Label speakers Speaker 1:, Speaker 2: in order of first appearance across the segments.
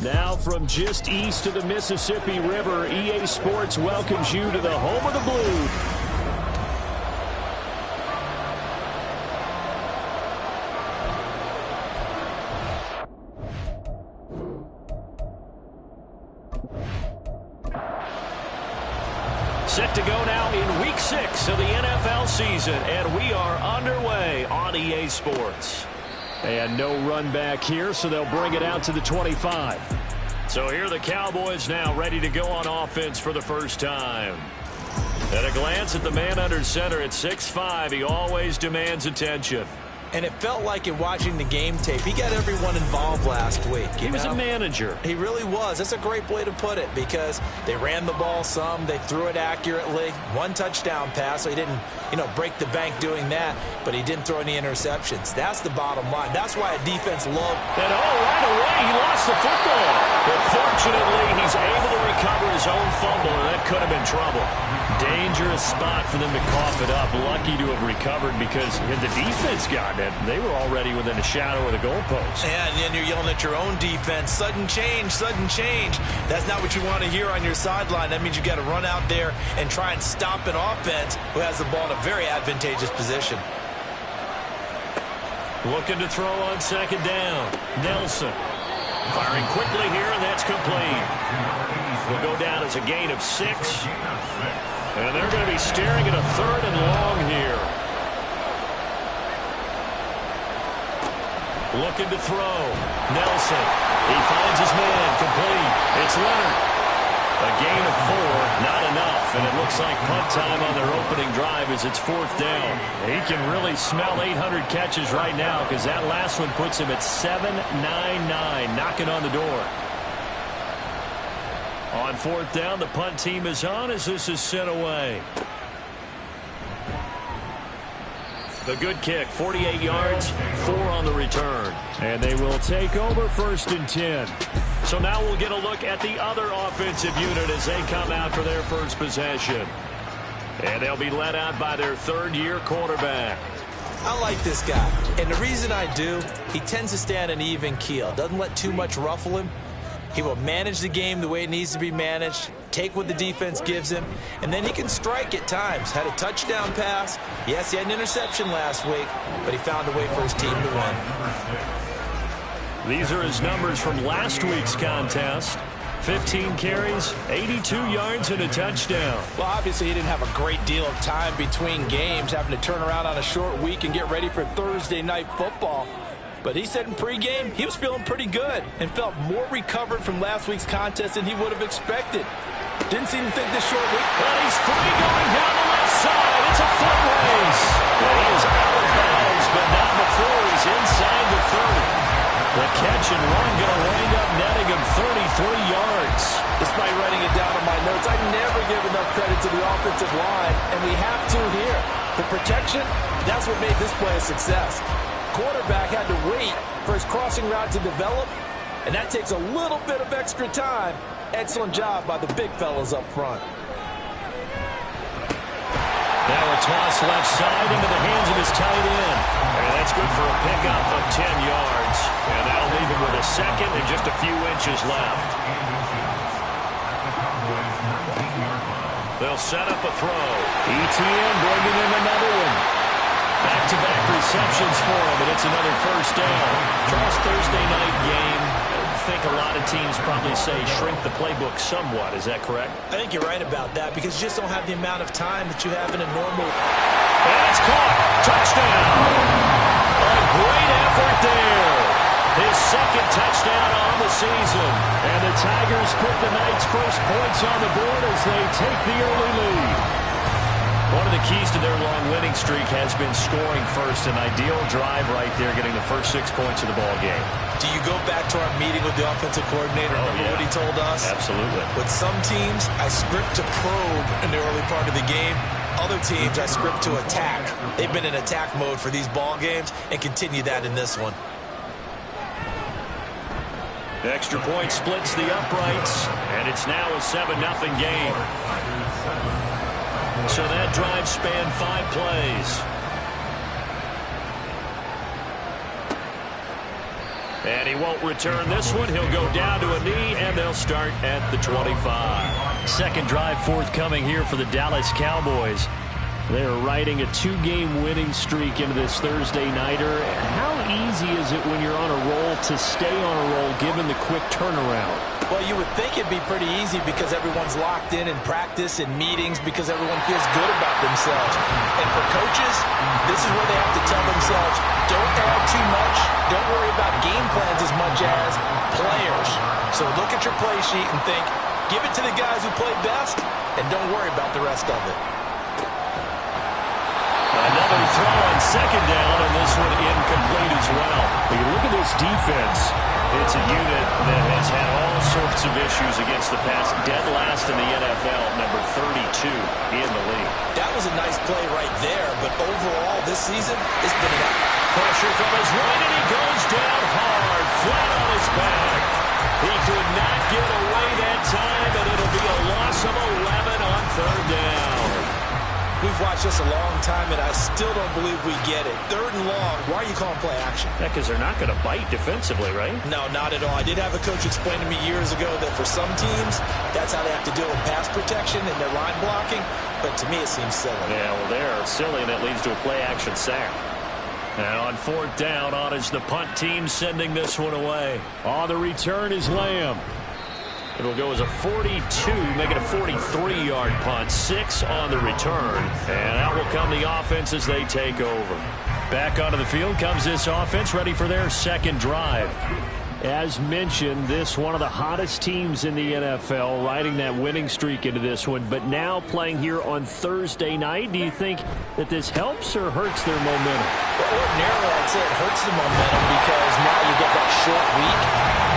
Speaker 1: Now from just east of the Mississippi River, EA Sports welcomes you to the home of the Blue. Set to go now in Week 6 of the NFL season, and we are underway on EA Sports. And no run back here, so they'll bring it out to the 25. So here are the Cowboys now ready to go on offense for the first time. At a glance at the man under center at 6'5", he always demands attention.
Speaker 2: And it felt like in watching the game tape, he got everyone involved last week.
Speaker 1: He was a manager.
Speaker 2: He really was. That's a great way to put it because they ran the ball some. They threw it accurately. One touchdown pass, so he didn't, break the bank doing that, but he didn't throw any interceptions. That's the bottom line. That's why a defense loved.
Speaker 1: And right away, he lost the football. But fortunately, he's able to recover his own fumble, and that could have been trouble. Dangerous spot for them to cough it up. Lucky to have recovered because the defense got it. They were already within a shadow of the goalpost.
Speaker 2: Yeah, and then you're yelling at your own defense. Sudden change, sudden change. That's not what you want to hear on your sideline. That means you got to run out there and try and stop an offense who has the ball in a very advantageous position.
Speaker 1: Looking to throw on second down. Nelson firing quickly here, and that's complete. Will go down as a gain of 6. And they're going to be staring at a 3rd and long here. Looking to throw. Nelson. He finds his man. Complete. It's Leonard. A gain of 4. Not enough. And it looks like punt time on their opening drive as it's 4th down. He can really smell 800 catches right now because that last one puts him at 799. Knocking on the door. On 4th down, the punt team is on as this is sent away. The good kick, 48 yards, 4 on the return. And they will take over 1st and 10. So now we'll get a look at the other offensive unit as they come out for their first possession. And they'll be led out by their 3rd-year quarterback.
Speaker 2: I like this guy. And the reason I do, he tends to stay on an even keel. Doesn't let too much ruffle him. He will manage the game the way it needs to be managed, take what the defense gives him, and then he can strike at times. Had a touchdown pass. Yes, he had an interception last week, but he found a way for his team to win.
Speaker 1: These are his numbers from last week's contest. 15 carries, 82 yards, and a touchdown.
Speaker 3: Well, obviously he didn't have a great deal of time between games, having to turn around on a short week and get ready for Thursday night football. But he said in pregame he was feeling pretty good and felt more recovered from last week's contest than he would have expected. Didn't seem to think this short week.
Speaker 1: Well, he's free going down the left side. It's a foot race. Well, he is out of bounds, but not before he's inside the 30. The catch and run going to wind up netting him 33 yards.
Speaker 3: Despite writing it down on my notes, I never give enough credit to the offensive line, and we have to here. The protection, that's what made this play a success. Quarterback had to wait for his crossing route to develop, and that takes a little bit of extra time. Excellent job by the big fellas up front.
Speaker 1: Now a toss left side into the hands of his tight end. And that's good for a pickup of 10 yards. And that'll leave him with a 2nd and just a few inches left. They'll set up a throw. ETN bringing in another one. Back-to-back receptions for him, and it's another 1st down. Charles, Thursday night game. I think a lot of teams probably say shrink the playbook somewhat. Is that correct?
Speaker 2: I think you're right about that because you just don't have the amount of time that you have in a normal.
Speaker 1: And it's caught. Touchdown. A great effort there. His 2nd touchdown on the season. And the Tigers put the night's first points on the board as they take the early lead. One of the keys to their long winning streak has been scoring first. An ideal drive right there, getting the first 6 points of the ball game.
Speaker 2: Do you go back to our meeting with the offensive coordinator? Remember what he told us?
Speaker 1: Absolutely.
Speaker 2: With some teams, I script to probe in the early part of the game. Other teams, I script to attack. They've been in attack mode for these ball games and continue that in this one.
Speaker 1: The extra point splits the uprights, and it's now a 7-0 game. So that drive spanned 5 plays. And he won't return this one. He'll go down to a knee, and they'll start at the 25.
Speaker 4: Second drive forthcoming here for the Dallas Cowboys. They're riding a 2-game winning streak into this Thursday nighter. How easy is it when you're on a roll to stay on a roll given the quick turnaround?
Speaker 2: Well, you would think it'd be pretty easy because everyone's locked in practice and meetings because everyone feels good about themselves. And for coaches, this is where they have to tell themselves, don't add too much, don't worry about game plans as much as players. So look at your play sheet and think, give it to the guys who play best, and don't worry about the rest of it.
Speaker 1: Another throw on second down, and this one incomplete as well. When you look at this defense, it's a unit that has had all sorts of issues against the pass. Dead last in the NFL, number 32 in the league.
Speaker 2: That was a nice play right there, but overall this season, it's been an
Speaker 1: pressure from his right, and he goes down hard, flat on his back. He could not get away that time, and it'll be a loss of 11 on third down.
Speaker 2: We've watched this a long time, and I still don't believe we get it. Third and long, why are you calling play action?
Speaker 1: Yeah, because they're not going to bite defensively, right?
Speaker 2: No, not at all. I did have a coach explain to me years ago that for some teams, that's how they have to deal with pass protection and their line blocking, but to me it seems silly.
Speaker 1: Yeah, well, they're silly, and it leads to a play action sack. And on fourth down, on is the punt team sending this one away. On the return is Lamb. It'll go as a 42, make it a 43-yard punt, 6 on the return. And out will come the offense as they take over. Back onto the field comes this offense, ready for their second drive.
Speaker 4: As mentioned, this one of the hottest teams in the NFL, riding that winning streak into this one, but now playing here on Thursday night. Do you think that this helps or hurts their momentum?
Speaker 2: Well, ordinarily, I'd say it hurts the momentum because now you get that short week.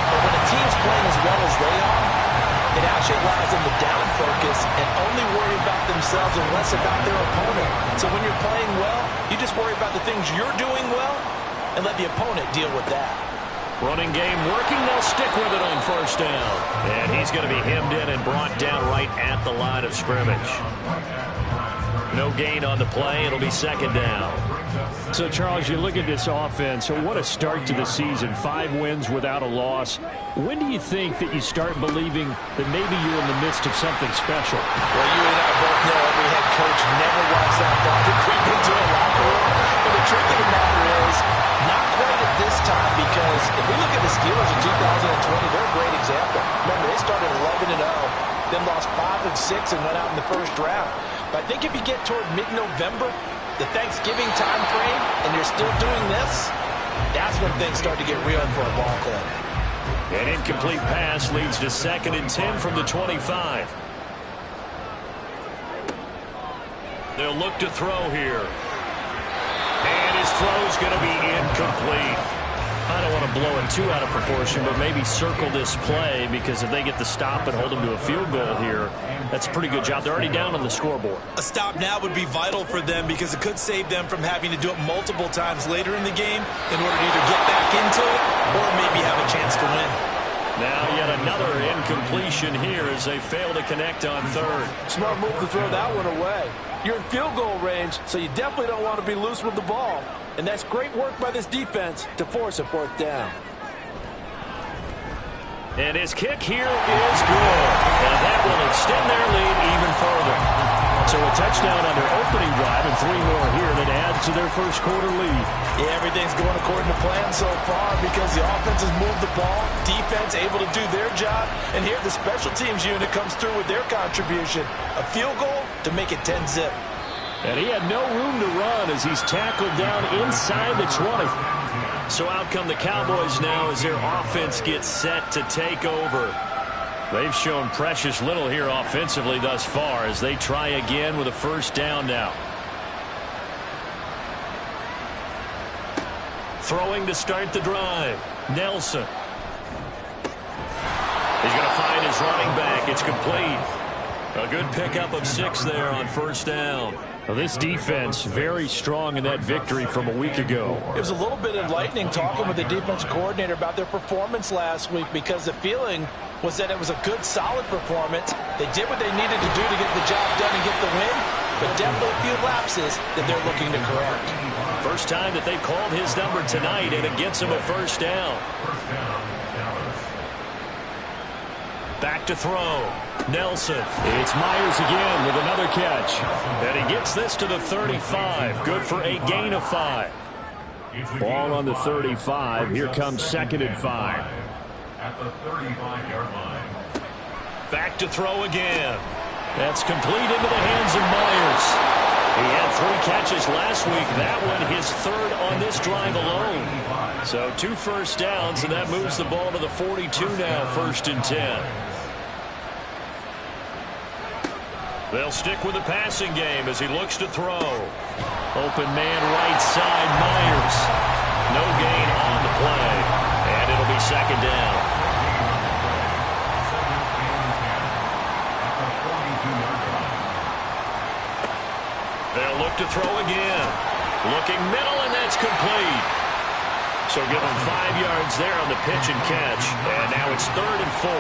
Speaker 2: But when a team's playing as well as they are, it actually allows them to down focus and only worry about themselves and less about their opponent. So when you're playing well, you just worry about the things you're doing well and let the opponent deal with that.
Speaker 1: Running game working. They'll stick with it on first down. And he's going to be hemmed in and brought down right at the line of scrimmage. No gain on the play. It'll be second down.
Speaker 4: So, Charles, you look at this offense, so what a start to the season. 5 wins without a loss. When do you think that you start believing that maybe you're in the midst of something special?
Speaker 2: Well, you and I both know every head coach never wants that ball to creep into a locker room. But the truth of the matter is, not quite at this time, because if we look at the Steelers in 2020, they're a great example. Remember, they started 11-0, then lost 5 of 6 and went out in the first round. But I think if you get toward mid-November, the Thanksgiving time frame, and you're still doing this, that's when things start to get real for a ball club.
Speaker 1: An incomplete pass leads to 2nd and 10 from the 25. They'll look to throw here. And his throw's going to be incomplete. I don't want to blow it too out of proportion, but maybe circle this play, because if they get the stop and hold them to a field goal here, that's a pretty good job. They're already down on the scoreboard.
Speaker 2: A stop now would be vital for them because it could save them from having to do it multiple times later in the game in order to either get back into it or maybe have a chance to win.
Speaker 1: Now yet another incompletion here as they fail to connect on third.
Speaker 3: Smart move to throw that one away. You're in field goal range, so you definitely don't want to be loose with the ball. And that's great work by this defense to force a fourth down.
Speaker 1: And his kick here is good. And that will extend their lead even further. So a touchdown on their opening drive and 3 more here that adds to their first quarter lead.
Speaker 3: Yeah, everything's going according to plan so far because the offense has moved the ball, defense able to do their job, and here the special teams unit comes through with their contribution. A field goal to make it 10-zip.
Speaker 4: And he had no room to run as he's tackled down inside the 20.
Speaker 1: So out come the Cowboys now as their offense gets set to take over. They've shown precious little here offensively thus far as they try again with a first down now. Throwing to start the drive. Nelson. He's going to find his running back. It's complete. A good pickup of 6 there on first down.
Speaker 4: Well, this defense very strong in that victory from a week ago.
Speaker 2: It was a little bit enlightening talking with the defense coordinator about their performance last week because the feeling was that it was a good, solid performance. They did what they needed to do to get the job done and get the win, but definitely a few lapses that they're looking to correct.
Speaker 4: First time that they've called his number tonight, and it gets him a first down. Back to throw. Nelson. It's Myers again with another catch. And he gets this to the 35. Good for a gain of 5. Ball on the 35. Here comes 2nd and 5.
Speaker 5: At the 35-yard line.
Speaker 4: Back to throw again. That's complete into the hands of Myers. He had 3 catches last week. That one his 3rd on this drive alone. So 2 first downs, and that moves the ball to the 42 now, 1st and 10. They'll stick with the passing game as he looks to throw. Open man right side, Myers. No gain on the play. And it'll be 2nd down. They'll look to throw again. Looking middle, and that's complete. So give him 5 yards there on the pitch and catch. And now it's 3rd and 4.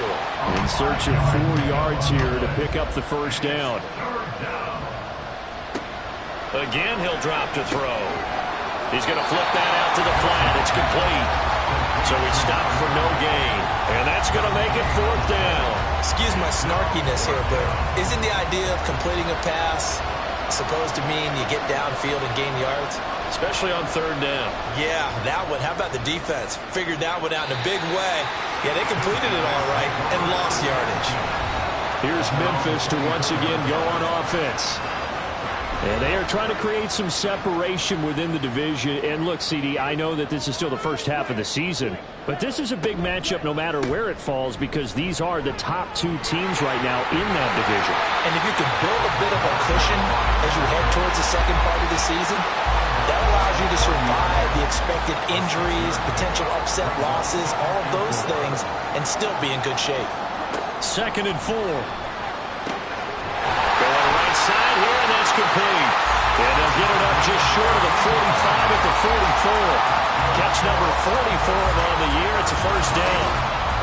Speaker 4: In search of 4 yards here to pick up the first down. Again, he'll drop to throw. He's going to flip that out to the flat. It's complete. So he stopped for no gain. And that's going to make it 4th down.
Speaker 2: Excuse my snarkiness here, but isn't the idea of completing a pass supposed to mean you get downfield and gain yards?
Speaker 4: Especially on 3rd down.
Speaker 2: Yeah, that one. How about the defense? Figured that one out in a big way. Yeah, they completed it all right and lost yardage.
Speaker 4: Here's Memphis to once again go on offense. And they are trying to create some separation within the division. And look, CD, I know that this is still the first half of the season, but this is a big matchup no matter where it falls because these are the top 2 teams right now in that division.
Speaker 2: And if you can build a bit of a cushion as you head towards the second part of the season, that allows you to survive the expected injuries, potential upset losses, all of those things, and still be in good shape.
Speaker 4: 2nd and 4. Going right side here, and that's complete. And they'll get it up just short of the 45 at the 44. Catch number 44 on the year. It's a first down.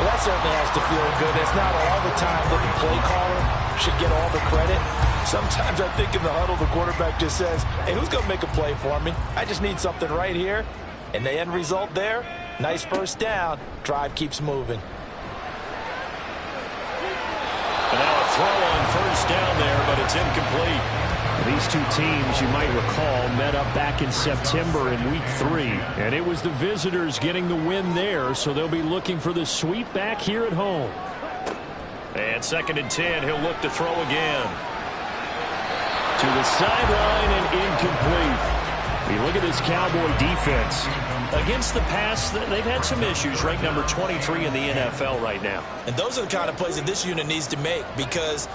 Speaker 3: Well, that certainly has to feel good. It's not all the time that the play caller should get all the credit. Sometimes I think in the huddle, the quarterback just says, hey, who's going to make a play for me? I just need something right here. And the end result there, nice first down. Drive keeps moving.
Speaker 4: And now a throw on first down there, but it's incomplete. These 2 teams, you might recall, met up back in September in Week 3. And it was the visitors getting the win there, so they'll be looking for the sweep back here at home. And 2nd and 10, he'll look to throw again. To the sideline and incomplete. You look at this Cowboy defense. Against the pass, they've had some issues. Ranked number 23 in the NFL right now.
Speaker 2: And those are the kind of plays that this unit needs to make because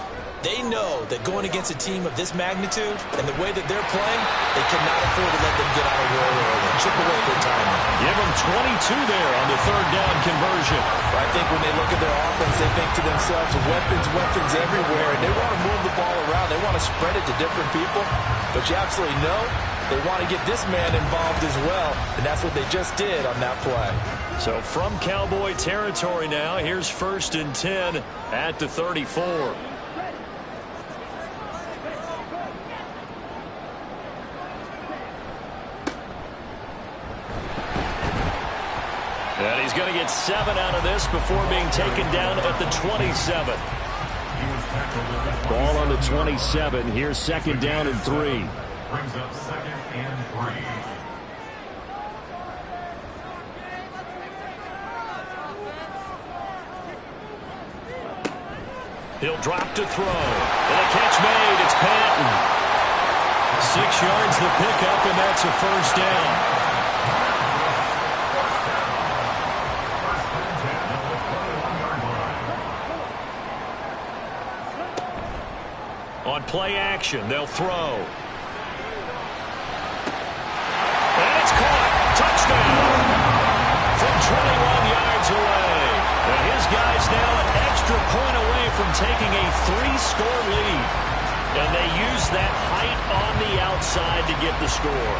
Speaker 2: they know that going against a team of this magnitude and the way that they're playing, they cannot afford to let them get on a roll or chip away their timing.
Speaker 4: Give them 22 there on the 3rd down conversion.
Speaker 3: I think when they look at their offense, they think to themselves, weapons everywhere, and they want to move the ball around. They want to spread it to different people, but you absolutely know they want to get this man involved as well, and that's what they just did on that play.
Speaker 4: So from Cowboy territory now, here's 1st and 10 at the 34. And he's going to get 7 out of this before being taken down at the 27. Ball on the 27. Here's 2nd down and 3.
Speaker 5: Brings up 2nd and 3.
Speaker 4: He'll drop to throw. And a catch made. It's Patton. 6 yards the pickup, and that's a first down. On play action, they'll throw. And it's caught. Touchdown. From 21 yards away. And his guy's now an extra point away from taking a 3-score lead. And they use that height on the outside to get the score.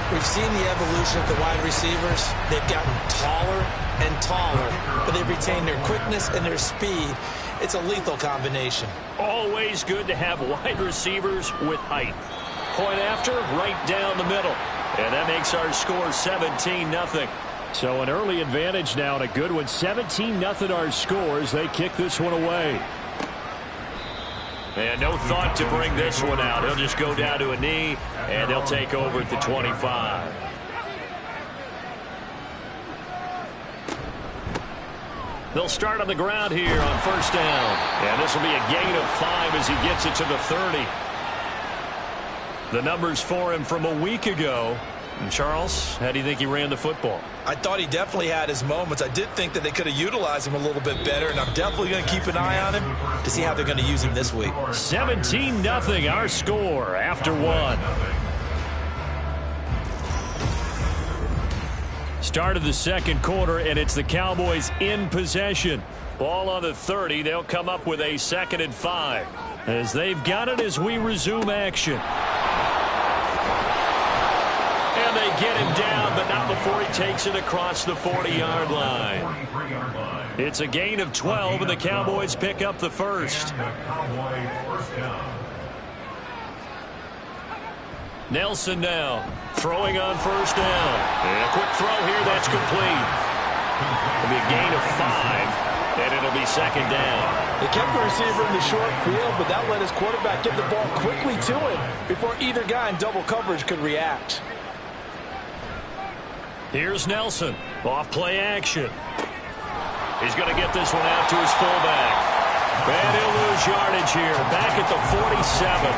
Speaker 2: We've seen the evolution of the wide receivers. They've gotten taller and taller, but they've retained their quickness and their speed. It's a lethal combination.
Speaker 4: Always good to have wide receivers with height. Point after, right down the middle. And that makes our score 17-0. So an early advantage now and a good one. 17-0 our scores. They kick this one away. And no thought to bring this one out. He'll just go down to a knee, and they'll take over at the 25. They'll start on the ground here on first down. And this will be a gain of 5 as he gets it to the 30. The numbers for him from a week ago. And Charles, how do you think he ran the football?
Speaker 2: I thought he definitely had his moments. I did think that they could have utilized him a little bit better, and I'm definitely going to keep an eye on him to see how they're going to use him this week.
Speaker 4: 17-0 our score after one. Start of the second quarter, and it's the Cowboys in possession. Ball on the 30. They'll come up with a 2nd and 5 as they've got it as we resume action. And they get him down, but not before he takes it across the 40-yard line. It's a gain of 12, and the Cowboys pick up the first. Nelson now throwing on first down. And a quick throw here that's complete. It'll be a gain of 5, and it'll be 2nd down.
Speaker 3: They kept the receiver in the short field, but that let his quarterback get the ball quickly to him before either guy in double coverage could react.
Speaker 4: Here's Nelson. Off play action. He's going to get this one out to his fullback. And he'll lose yardage here. Back at the 47.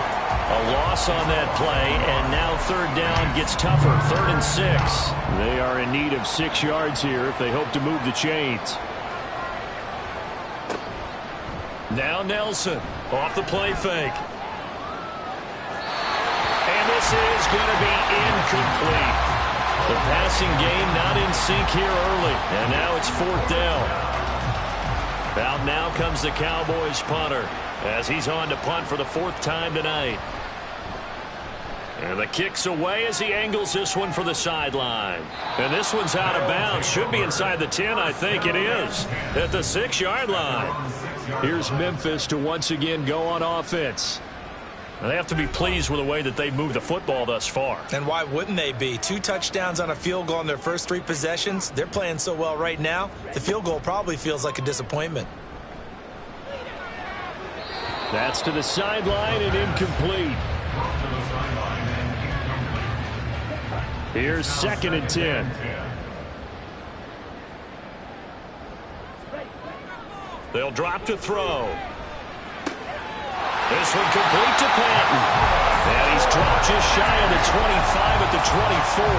Speaker 4: A loss on that play, and now 3rd down gets tougher. 3rd and 6. They are in need of 6 yards here if they hope to move the chains. Now Nelson off the play fake. And this is going to be incomplete. The passing game not in sync here early, and now it's 4th down. Out now comes the Cowboys punter as he's on to punt for the 4th time tonight. And the kick's away as he angles this one for the sideline. And this one's out of bounds. Should be inside the 10, I think it is. At the 6-yard line. Here's Memphis to once again go on offense. And they have to be pleased with the way that they've moved the football thus far.
Speaker 2: And why wouldn't they be? 2 touchdowns on a field goal in their first 3 possessions. They're playing so well right now, the field goal probably feels like a disappointment.
Speaker 4: That's to the sideline and incomplete. Here's 2nd and 10. They'll drop to throw. This one complete to Patton. And he's dropped just shy of the 25 at the 24.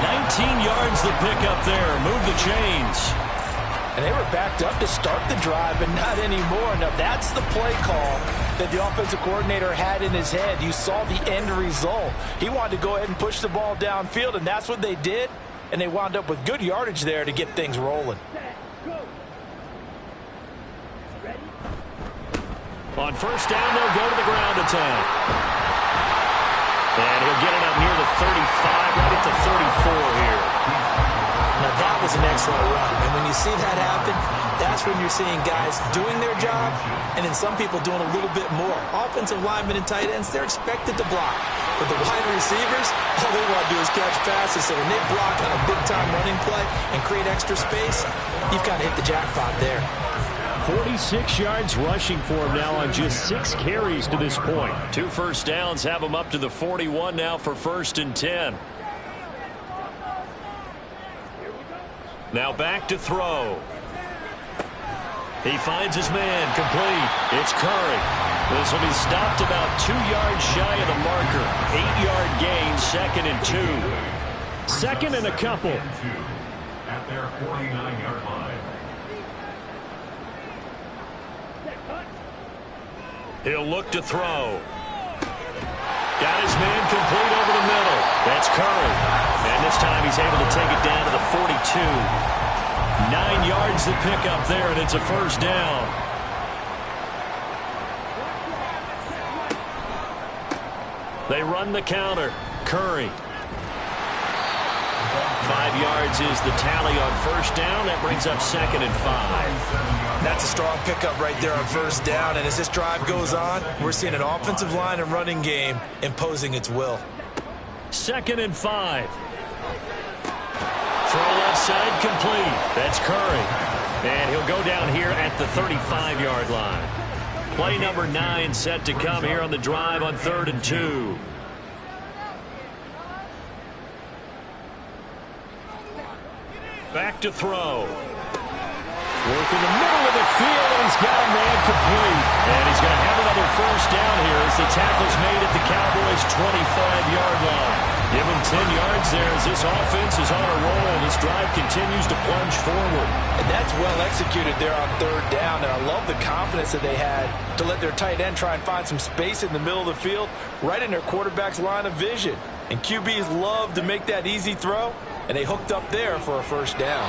Speaker 4: 19 yards the pickup there. Move the chains.
Speaker 3: And they were backed up to start the drive, but not anymore. Now, that's the play call that the offensive coordinator had in his head. You saw the end result. He wanted to go ahead and push the ball downfield, and that's what they did. And they wound up with good yardage there to get things rolling.
Speaker 4: On first down, they'll go to the ground attack. And he'll get it up near the 35, right at the 34 here.
Speaker 2: Now, that was an excellent run. And when you see that happen, that's when you're seeing guys doing their job and then some people doing a little bit more. Offensive linemen and tight ends, they're expected to block. But the wide receivers, all they want to do is catch passes. So when they block on a big-time running play and create extra space, you've kind of hit the jackpot there.
Speaker 4: 46 yards rushing for him now on just 6 carries to this point. 2 first downs have him up to the 41 now for 1st and 10. Now back to throw. He finds his man complete. It's Curry. This will be stopped about 2 yards shy of the marker. 8-yard gain, 2nd and 2. 2nd and a couple.
Speaker 5: At their 49-yard line.
Speaker 4: He'll look to throw. Got his man complete over the middle. That's Curry. And this time he's able to take it down to the 42. 9 yards to pick up there, and it's a first down. They run the counter. Curry. 5 yards is the tally on first down. That brings up 2nd and 5.
Speaker 2: That's a strong pickup right there on first down. And as this drive goes on, we're seeing an offensive line and running game imposing its will.
Speaker 4: 2nd and 5. Throw left side complete. That's Curry. And he'll go down here at the 35-yard line. Play number 9 set to come here on the drive on 3rd and 2. Back to throw. Work in the middle of the field, and he's got a man complete. And he's going to have another first down here as the tackle's made at the Cowboys' 25-yard line. Give him 10 yards there as this offense is on a roll. This drive continues to plunge forward.
Speaker 3: And that's well executed there on 3rd down. And I love the confidence that they had to let their tight end try and find some space in the middle of the field, right in their quarterback's line of vision. And QBs love to make that easy throw, and they hooked up there for a first down.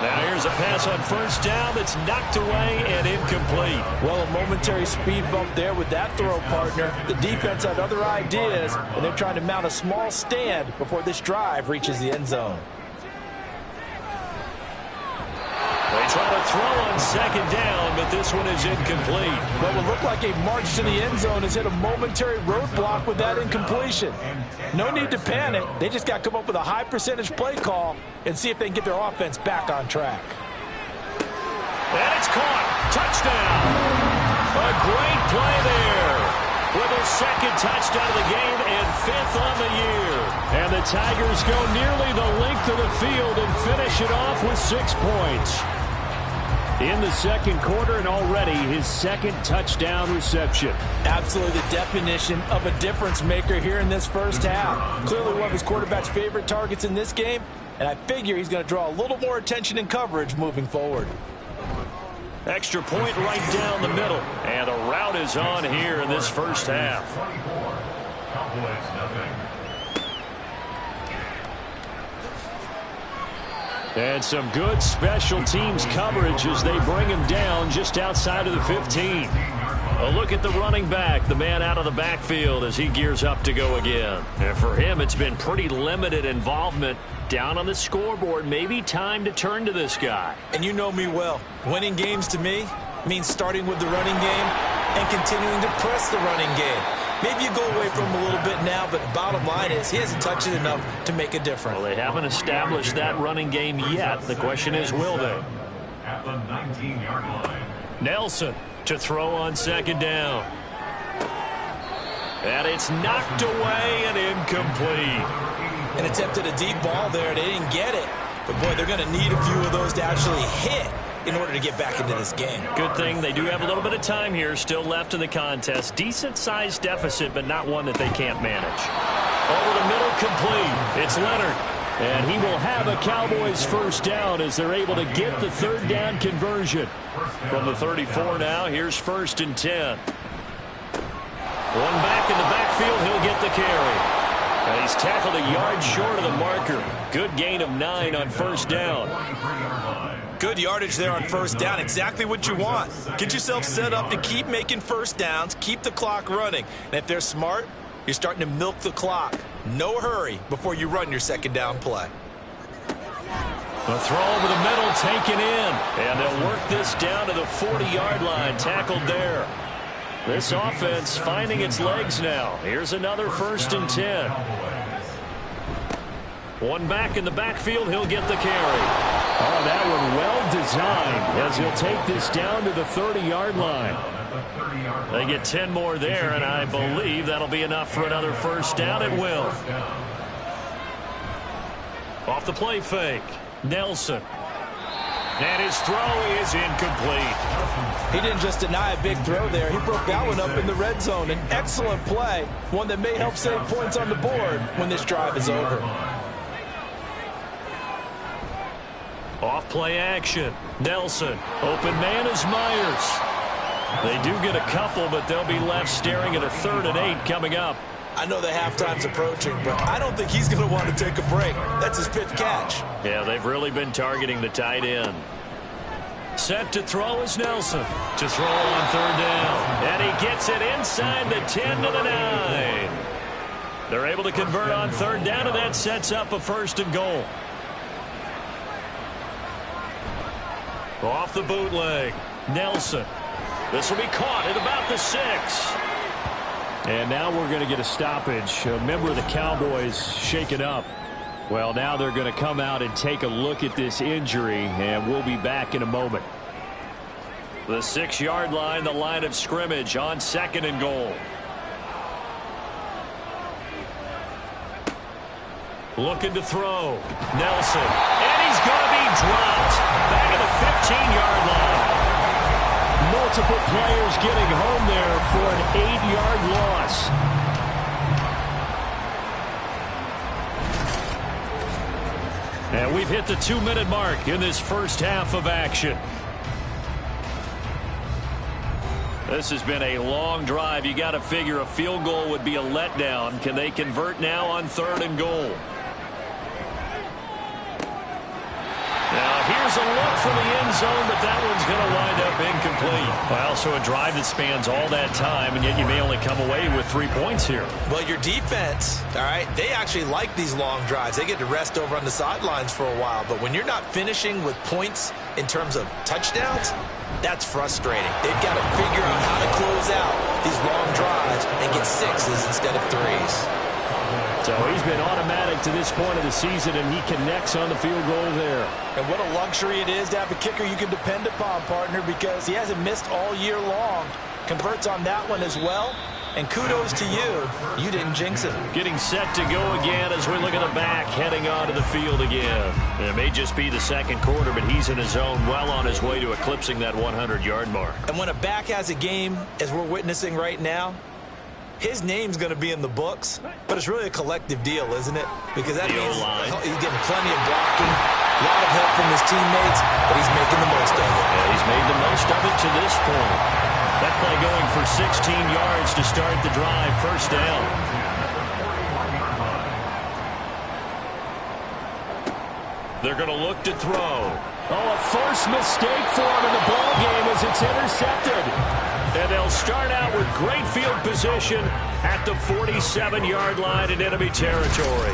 Speaker 4: Now here's a pass on first down that's knocked away and incomplete.
Speaker 3: Well, a momentary speed bump there with that throw, partner. The defense had other ideas, and they're trying to mount a small stand before this drive reaches the end zone.
Speaker 4: They try to throw on 2nd down, but this one is incomplete.
Speaker 3: What would look like a march to the end zone has hit a momentary roadblock with that incompletion. No need to panic. They just got to come up with a high percentage play call and see if they can get their offense back on track.
Speaker 4: And it's caught. Touchdown. A great play there. With his 2nd touchdown of the game and 5th on the year. And the Tigers go nearly the length of the field and finish it off with 6 points. In the 2nd quarter, and already his 2nd touchdown reception.
Speaker 3: Absolutely the definition of a difference maker here in this first half. Clearly one of his quarterback's favorite targets in this game, and I figure he's going to draw a little more attention and coverage moving forward.
Speaker 4: Extra point right down the middle. And the route is on here in this first half.
Speaker 5: Cowboys nothing.
Speaker 4: And some good special teams coverage as they bring him down just outside of the 15. A look at the running back, the man out of the backfield as he gears up to go again. And for him, it's been pretty limited involvement down on the scoreboard. Maybe time to turn to this guy.
Speaker 2: And you know me well. Winning games to me means starting with the running game and continuing to press the running game. Maybe you go away from him a little bit now, but bottom line is he hasn't touched it enough to make a difference.
Speaker 4: Well, they haven't established that running game yet. The question is, will they?
Speaker 5: At the 19-yard line.
Speaker 4: Nelson to throw on 2nd down. And it's knocked away and incomplete.
Speaker 2: And attempted a deep ball there. They didn't get it. But, boy, they're going to need a few of those to actually hit in order to get back into this game.
Speaker 4: Good thing they do have a little bit of time here still left in the contest. Decent-sized deficit, but not one that they can't manage. Over the middle, complete. It's Leonard. And he will have a Cowboys first down as they're able to get the 3rd down conversion. From the 34 now, here's 1st and 10. One back in the backfield, he'll get the carry. And he's tackled a yard short of the marker. Good gain of 9 on first down.
Speaker 2: Good yardage there on first down. Exactly what you want. Get yourself set up to keep making first downs, keep the clock running. And if they're smart, you're starting to milk the clock. No hurry before you run your 2nd down play.
Speaker 4: A throw over the middle taken in. And they'll work this down to the 40-yard line. Tackled there. This offense finding its legs now. Here's another 1st and 10. One back in the backfield. He'll get the carry. Oh, that one well designed as he'll take this down to the 30-yard line. They get 10 more there, and I believe that'll be enough for another first down. It will. Off the play fake. Nelson. And his throw is incomplete.
Speaker 3: He didn't just deny a big throw there. He broke that one up in the red zone. An excellent play, one that may help save points on the board when this drive is over.
Speaker 4: Off play action. Nelson. Open man is Myers. They do get a couple, but they'll be left staring at a 3rd and 8 coming up.
Speaker 2: I know the halftime's approaching, but I don't think he's going to want to take a break. That's his pitch catch.
Speaker 4: Yeah, they've really been targeting the tight end. Set to throw is Nelson. To throw on 3rd down. And he gets it inside the 10 to the 9. They're able to convert on 3rd down, and that sets up a 1st and goal. Off the bootleg. Nelson. This will be caught at about the 6. And now we're going to get a stoppage. A member of the Cowboys shaken up. Well, now they're going to come out and take a look at this injury, and we'll be back in a moment. The 6-yard line, the line of scrimmage on 2nd and goal. Looking to throw. Nelson. And he's going to be dropped. Back at the 15-yard line. Multiple players getting home there for an 8-yard loss. And we've hit the 2-minute mark in this first half of action. This has been a long drive. You got to figure a field goal would be a letdown. Can they convert now on 3rd and goal? Now, here's a look for the end zone, but that one's going to wind up incomplete. Well, so a drive that spans all that time, and yet you may only come away with 3 points here.
Speaker 2: Well, your defense, all right, they actually like these long drives. They get to rest over on the sidelines for a while. But when you're not finishing with points in terms of touchdowns, that's frustrating. They've got to figure out how to close out these long drives and get 6s instead of 3s.
Speaker 4: So he's been automatic to this point of the season, and he connects on the field goal there.
Speaker 3: And what a luxury it is to have a kicker you can depend upon, partner, because he hasn't missed all year long. Converts on that one as well. And kudos to you. You didn't jinx it.
Speaker 4: Getting set to go again as we look at the back, heading onto the field again. It may just be the 2nd quarter, but he's in his zone, well on his way to eclipsing that 100-yard mark.
Speaker 2: And when a back has a game, as we're witnessing right now, his name's going to be in the books, but it's really a collective deal, isn't it? Because that means he's getting plenty of blocking, a lot of help from his teammates, but he's making the most of it.
Speaker 4: Yeah, he's made the most of it to this point. That play going for 16 yards to start the drive, 1st down. They're going to look to throw. Oh, a forced mistake for him in the ball game as it's intercepted. And they'll start out with great field position at the 47-yard line in enemy territory.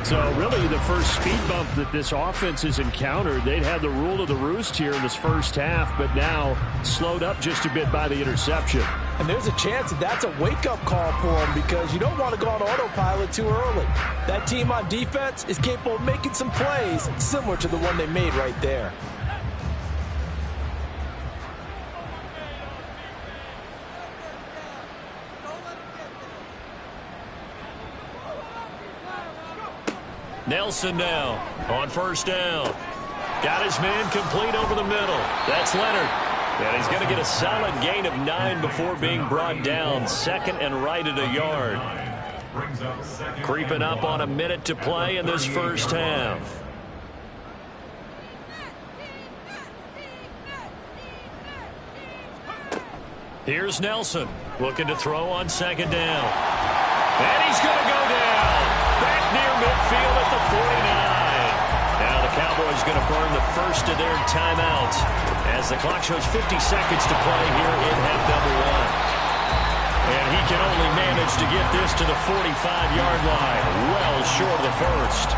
Speaker 4: So really the first speed bump that this offense has encountered, they'd had the rule of the roost here in this first half, but now slowed up just a bit by the interception.
Speaker 3: And there's a chance that that's a wake-up call for him because you don't want to go on autopilot too early. That team on defense is capable of making some plays similar to the one they made right there.
Speaker 4: Nelson now on 1st down. Got his man complete over the middle. That's Leonard. And he's going to get a solid gain of 9 before being brought down. 2nd and right at a yard. Creeping up on a minute to play in this first half. Here's Nelson looking to throw on 2nd down. And he's going to go down. Back near midfield at the 49. Now the Cowboys going to burn the first of their timeouts as the clock shows 50 seconds to play here in half number 1. And he can only manage to get this to the 45-yard line, well short of the first.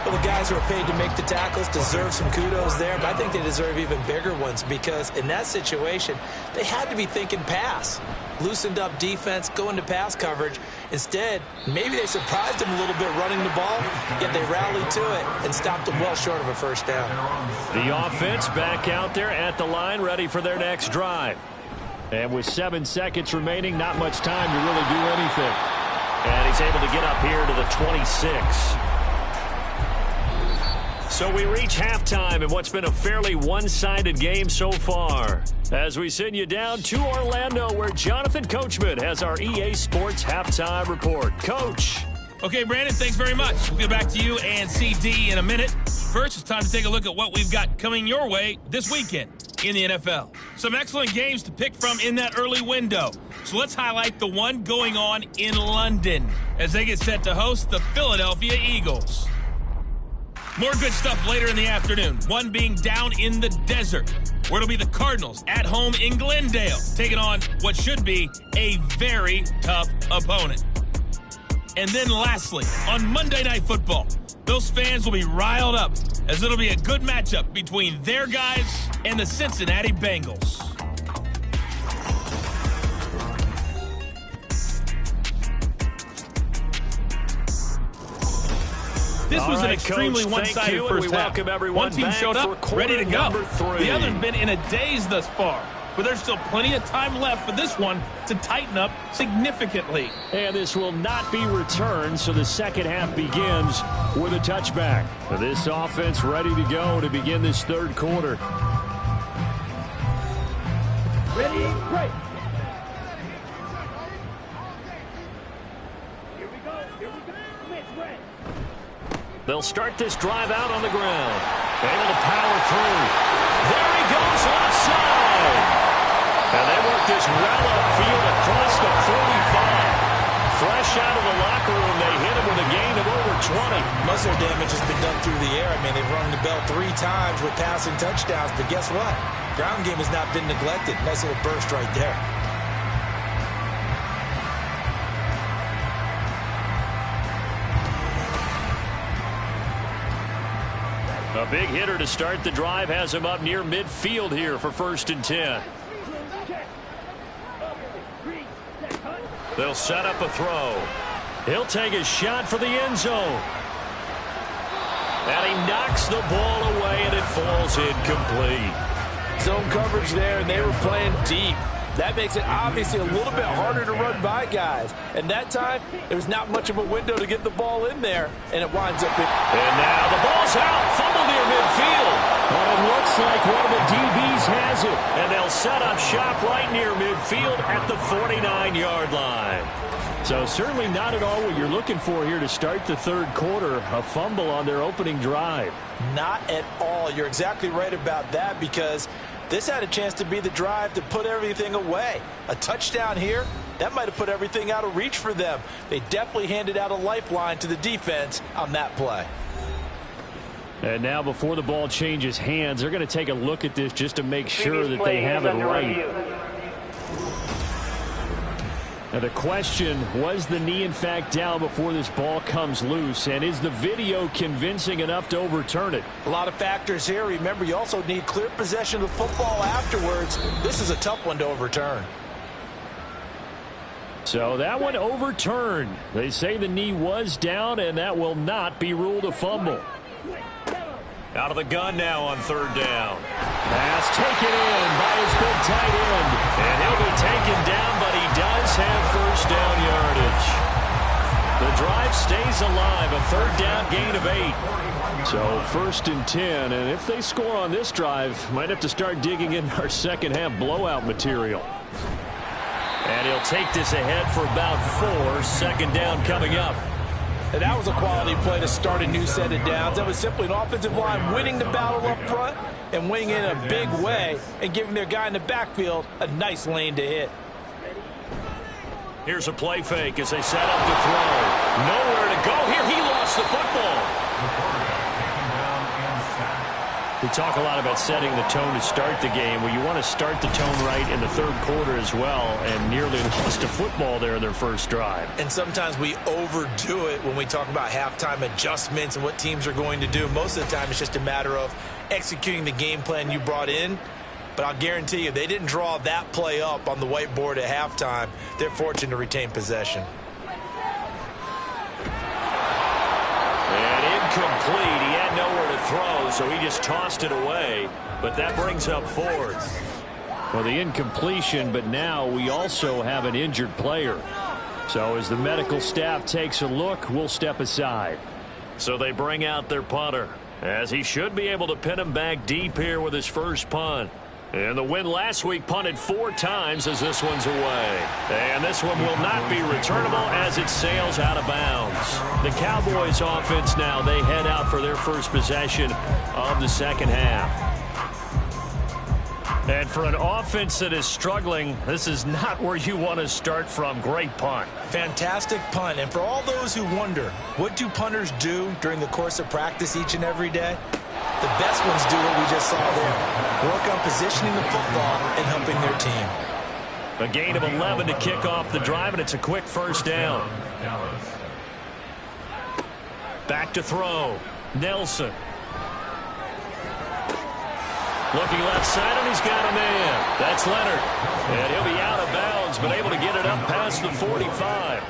Speaker 2: Well, the guys who are paid to make the tackles deserve some kudos there, but I think they deserve even bigger ones because in that situation, they had to be thinking pass. Loosened up defense, going to pass coverage. Instead, maybe they surprised him a little bit running the ball, yet they rallied to it and stopped him well short of a first down.
Speaker 4: The offense back out there at the line, ready for their next drive. And with 7 seconds remaining, not much time to really do anything. And he's able to get up here to the 26. So we reach halftime in what's been a fairly one-sided game so far. As we send you down to Orlando, where Jonathan Coachman has our EA Sports Halftime Report. Coach.
Speaker 6: Okay, Brandon, thanks very much. We'll get back to you and CD in a minute. First, it's time to take a look at what we've got coming your way this weekend in the NFL. Some excellent games to pick from in that early window. So let's highlight the one going on in London as they get set to host the Philadelphia Eagles. More good stuff later in the afternoon. One being down in the desert, where it'll be the Cardinals at home in Glendale, taking on what should be a very tough opponent. And then lastly, on Monday Night Football, those fans will be riled up as it'll be a good matchup between their guys and the Cincinnati Bengals. This was an extremely one-sided first half. One team showed up, ready to go. The other's been in a daze thus far. But there's still plenty of time left for this one to tighten up significantly.
Speaker 4: And this will not be returned, so the second half begins with a touchback. This offense ready to go to begin this third quarter.
Speaker 7: Ready, break.
Speaker 4: They'll start this drive out on the ground. Able to power through. There he goes left side. And they work this well upfield across the 45. Fresh out of the locker room, they hit him with a gain of over 20.
Speaker 2: Most of their damage has been done through the air. I mean, they've rung the bell 3 times with passing touchdowns. But guess what? Ground game has not been neglected. Nice little burst right there.
Speaker 4: A big hitter to start the drive has him up near midfield here for 1st and 10. They'll set up a throw. He'll take a shot for the end zone. And he knocks the ball away, and it falls incomplete.
Speaker 3: Zone coverage there, and they were playing deep. That makes it obviously a little bit harder to run by guys. And that time, there was not much of a window to get the ball in there, and it winds up in.
Speaker 4: And now the ball's out, fumble near midfield. But it looks like one of the DBs has it. And they'll set up shop right near midfield at the 49-yard line. So certainly not at all what you're looking for here to start the third quarter. A fumble on their opening drive.
Speaker 2: Not at all. You're exactly right about that, because this had a chance to be the drive to put everything away. A touchdown here, that might have put everything out of reach for them. They definitely handed out a lifeline to the defense on that play.
Speaker 4: And now before the ball changes hands, they're going to take a look at this just to make sure that they have it right. Now the question, was the knee in fact down before this ball comes loose? And is the video convincing enough to overturn it?
Speaker 2: A lot of factors here. Remember, you also need clear possession of the football afterwards. This is a tough one to overturn.
Speaker 4: So that one overturned. They say the knee was down, and that will not be ruled a fumble. Out of the gun now on 3rd down. Pass taken in by his big tight end. And he'll be taken down, but he does have 1st down yardage. The drive stays alive, a 3rd down gain of 8. So 1st and 10, and if they score on this drive, might have to start digging in our second half blowout material. And he'll take this ahead for about 4. 2nd down coming up.
Speaker 3: And that was a quality play to start a new set of downs. That was simply an offensive line winning the battle up front and winning in a big way and giving their guy in the backfield a nice lane to hit.
Speaker 4: Here's a play fake as they set up to throw. Nowhere to go here. He lost the football. We talk a lot about setting the tone to start the game. Well, you want to start the tone right in the third quarter as well, and nearly lost a football there in their first drive.
Speaker 2: And sometimes we overdo it when we talk about halftime adjustments and what teams are going to do. Most of the time, it's just a matter of executing the game plan you brought in. But I'll guarantee you, they didn't draw that play up on the whiteboard at halftime. They're fortunate to retain possession.
Speaker 4: And incomplete. He had nowhere to throw, so he just tossed it away. But that brings up 4th. Well, the incompletion, but now we also have an injured player. So as the medical staff takes a look, we'll step aside. So they bring out their punter, as he should be able to pin him back deep here with his first punt. And the win last week punted 4 times as this one's away. And this one will not be returnable as it sails out of bounds. The Cowboys offense now, they head out for their first possession of the second half. And for an offense that is struggling, this is not where you want to start from. Great punt.
Speaker 2: Fantastic punt. And for all those who wonder, what do punters do during the course of practice each and every day? The best ones do what we just saw there. Work on positioning the football and helping their team.
Speaker 4: A gain of 11 to kick off the drive, and it's a quick first down. Back to throw. Nelson. Looking left side, and he's got a man. That's Leonard. And he'll be out of bounds, but able to get it up past the 45.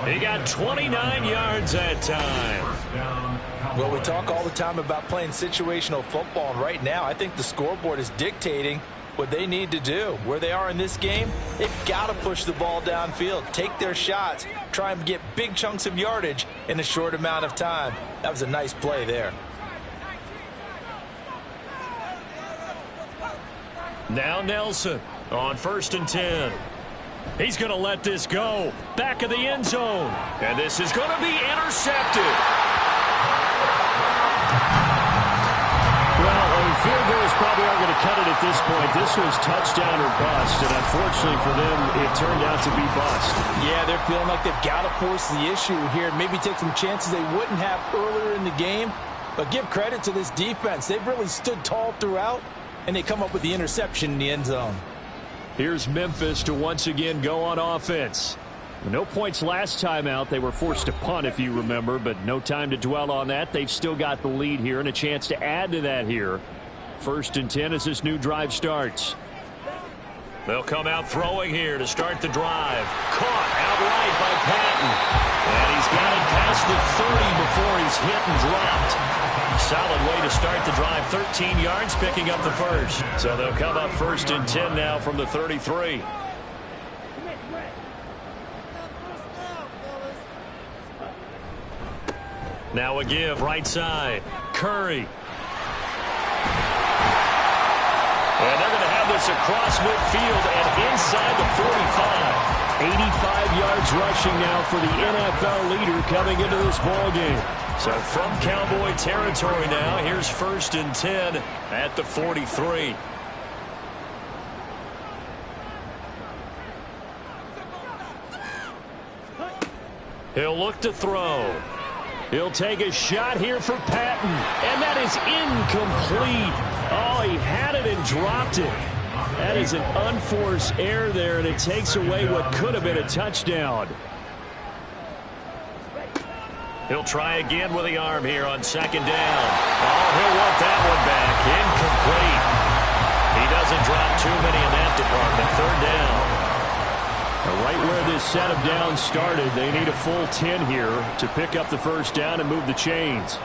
Speaker 4: He got 29 yards that time.
Speaker 3: Well, we talk all the time about playing situational football, and right now I think the scoreboard is dictating what they need to do. Where they are in this game, they've got to push the ball downfield, take their shots, try and get big chunks of yardage in a short amount of time. That was a nice play there.
Speaker 4: Now Nelson on 1st and 10. He's going to let this go. Back of the end zone. And this is going to be intercepted. Well, field goals probably aren't going to cut it at this point. This was touchdown or bust, and unfortunately for them, it turned out to be bust.
Speaker 3: Yeah, they're feeling like they've got to force the issue here and maybe take some chances they wouldn't have earlier in the game. But give credit to this defense. They've really stood tall throughout, and they come up with the interception in the end zone.
Speaker 4: Here's Memphis to once again go on offense. No points last time out. They were forced to punt, if you remember, but no time to dwell on that. They've still got the lead here and a chance to add to that here. 1st and 10 as this new drive starts. They'll come out throwing here to start the drive. Caught outright by Patton. And he's got it past the 30 before he's hit and dropped. Solid way to start the drive. 13 yards, picking up the first. So they'll come up 1st and 10 now from the 33. Now a give right side. Curry. And they're going to have this across midfield and inside the 45. 85 yards rushing now for the NFL leader coming into this ballgame. So from Cowboy territory now, here's 1st and 10 at the 43. He'll look to throw. He'll take a shot here for Patton. And that is incomplete. Oh, he had it and dropped it. That is an unforced error there, and it takes away what could have been a touchdown. He'll try again with the arm here on 2nd down. Oh, he'll want that one back. Incomplete. He doesn't drop too many in that department. 3rd down. Right where this set of downs started, they need a full 10 here to pick up the 1st down and move the chains.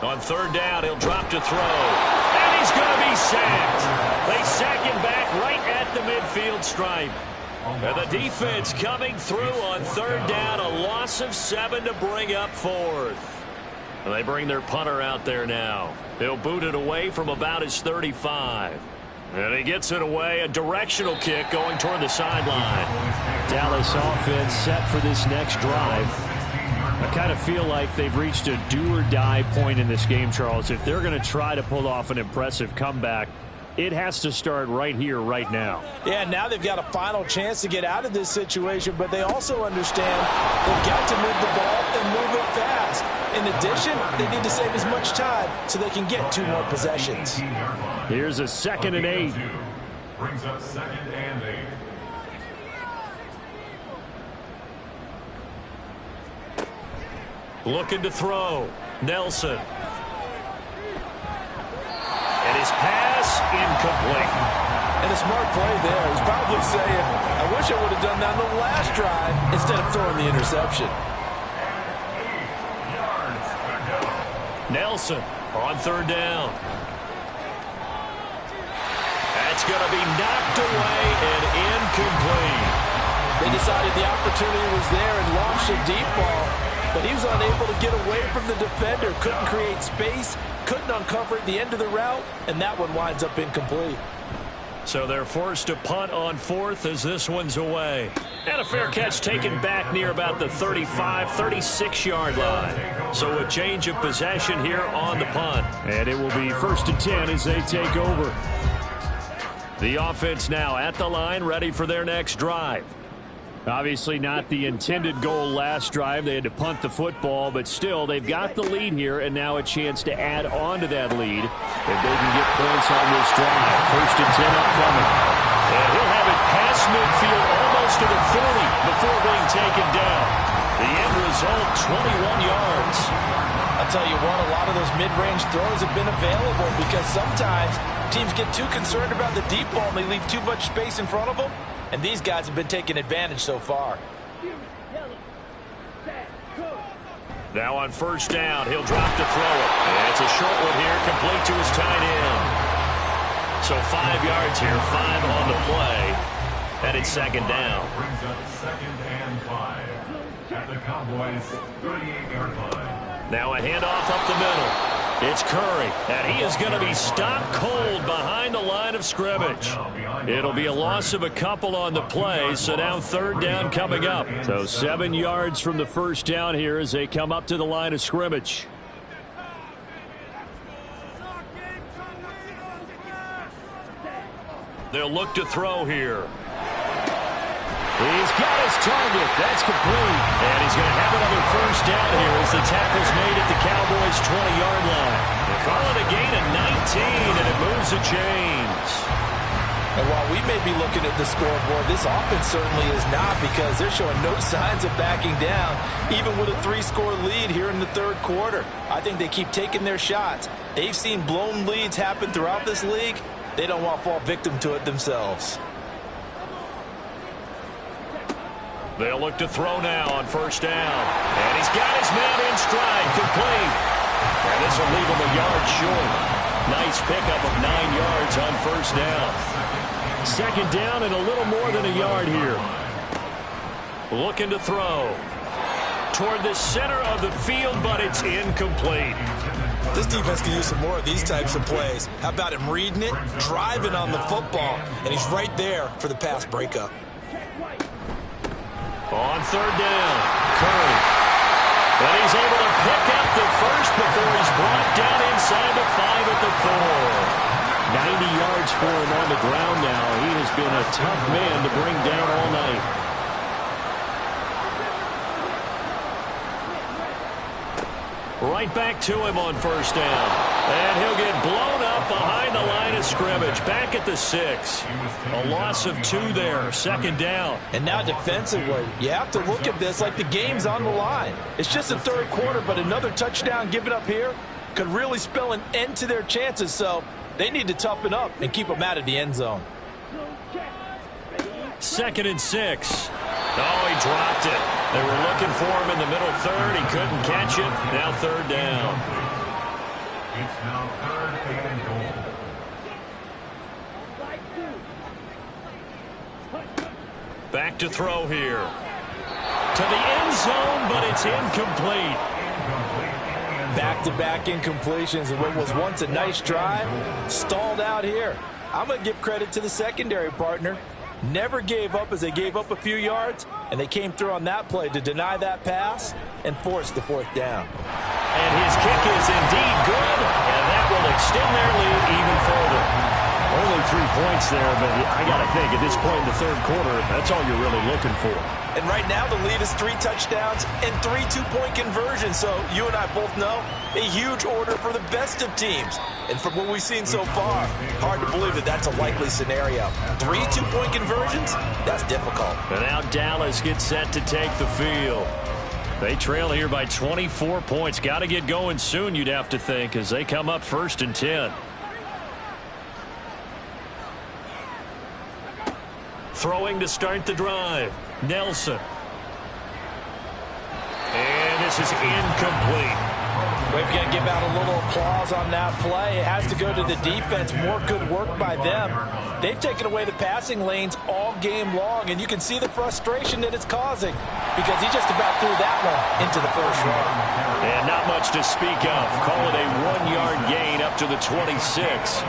Speaker 4: On 3rd down, he'll drop to throw. And he's going to be sacked. They sack him back right at the midfield stripe. And the defense coming through on 3rd down, a loss of 7 to bring up 4th. And they bring their punter out there now. He'll boot it away from about his 35. And he gets it away, a directional kick going toward the sideline. Dallas offense set for this next drive. I kind of feel like they've reached a do-or-die point in this game, Charles. If they're going to try to pull off an impressive comeback, it has to start right here, right now.
Speaker 3: Yeah, now they've got a final chance to get out of this situation, but they also understand they've got to move the ball and move it fast. In addition, they need to save as much time so they can get 2 more possessions.
Speaker 4: Here's a 2nd and 8.
Speaker 5: Brings up 2nd and 8.
Speaker 4: Looking to throw. Nelson. And his pass incomplete.
Speaker 3: And a smart play there. He's probably saying, I wish I would have done that on the last drive instead of throwing the interception.
Speaker 4: Nelson on 3rd down. That's going to be knocked away and incomplete.
Speaker 3: They decided the opportunity was there and launched a deep ball, but he was unable to get away from the defender, couldn't create space, couldn't uncover at the end of the route, and that one winds up incomplete.
Speaker 4: So they're forced to punt on 4th as this one's away. And a fair catch taken back near about the 35, 36-yard line. So a change of possession here on the punt. And it will be 1st and 10 as they take over. The offense now at the line, ready for their next drive. Obviously not the intended goal last drive. They had to punt the football, but still they've got the lead here and now a chance to add on to that lead if they can get points on this drive. 1st and 10 upcoming. And he'll have it past midfield almost to the 30 before being taken down. The end result, 21 yards.
Speaker 3: I'll tell you what, a lot of those mid-range throws have been available because sometimes teams get too concerned about the deep ball and they leave too much space in front of them.
Speaker 2: and these guys have been taking advantage so far.
Speaker 4: Now on first down, he'll drop to throw it. And it's a short one here, complete to his tight end. So 5 yards here, 5 on the play. And it's second down.
Speaker 5: Brings up 2nd and 5 at the Cowboys 38-yard line.
Speaker 4: Now a handoff up the middle. It's Curry, and he is going to be stopped cold behind the line of scrimmage. It'll be a loss of a couple on the play, so now third down coming up. So 7 yards from the first down here as they come up to the line of scrimmage. They'll look to throw here. He's got his target. That's complete. And he's going to have another first down here as the tackle's made at the Cowboys' 20-yard line. They call it a gain of 19, and it moves the chains.
Speaker 2: And while we may be looking at the scoreboard, this offense certainly is not, because they're showing no signs of backing down, even with a 3-score lead here in the third quarter. I think they keep taking their shots. They've seen blown leads happen throughout this league. They don't want to fall victim to it themselves.
Speaker 4: They'll look to throw now on first down. And he's got his man in stride, complete. And this will leave him a yard short. Nice pickup of 9 yards on first down. Second down and a little more than a yard here. Looking to throw toward the center of the field, but it's incomplete.
Speaker 2: This defense can use some more of these types of plays. How about him reading it, driving on the football, and he's right there for the pass breakup.
Speaker 4: On third down, Curry. And he's able to pick up the first before he's brought down inside the 5 at the 4. 90 yards for him on the ground now. He has been a tough man to bring down all night. Right back to him on first down. And he'll get blown up behind the line of scrimmage. Back at the 6. A loss of 2 there. Second down.
Speaker 2: And now defensively, you have to look at this like the game's on the line. It's just the third quarter, but another touchdown given up here could really spell an end to their chances. So they need to toughen up and keep them out of the end zone.
Speaker 4: 2nd and 6. Oh, he dropped it. They were looking for him in the middle third. He couldn't catch it. Now third down.
Speaker 5: It's now 3rd and goal.
Speaker 4: Back to throw here. To the end zone, but it's incomplete.
Speaker 2: Back-to-back incompletions, and what was once a nice drive stalled out here. I'm going to give credit to the secondary partner. Never gave up as they gave up a few yards, and they came through on that play to deny that pass and force the 4th down.
Speaker 4: And his kick is indeed good, and that will extend their lead even further. Only 3 points there, but I got to think at this point in the third quarter, that's all you're really looking for.
Speaker 2: And right now the lead is 3 touchdowns and 3 two-point conversions. So you and I both know a huge order for the best of teams. And from what we've seen so far, hard to believe that that's a likely scenario. 3 two-point conversions? That's difficult.
Speaker 4: And now Dallas gets set to take the field. They trail here by 24 points. Got to get going soon, you'd have to think, as they come up 1st and 10. Throwing to start the drive. Nelson. And this is incomplete.
Speaker 2: We've got to give out a little applause on that play. It has to go to the defense. More good work by them. They've taken away the passing lanes all game long, and you can see the frustration that it's causing because he just about threw that one into the first row.
Speaker 4: And not much to speak of. Call it a 1-yard gain up to the 26.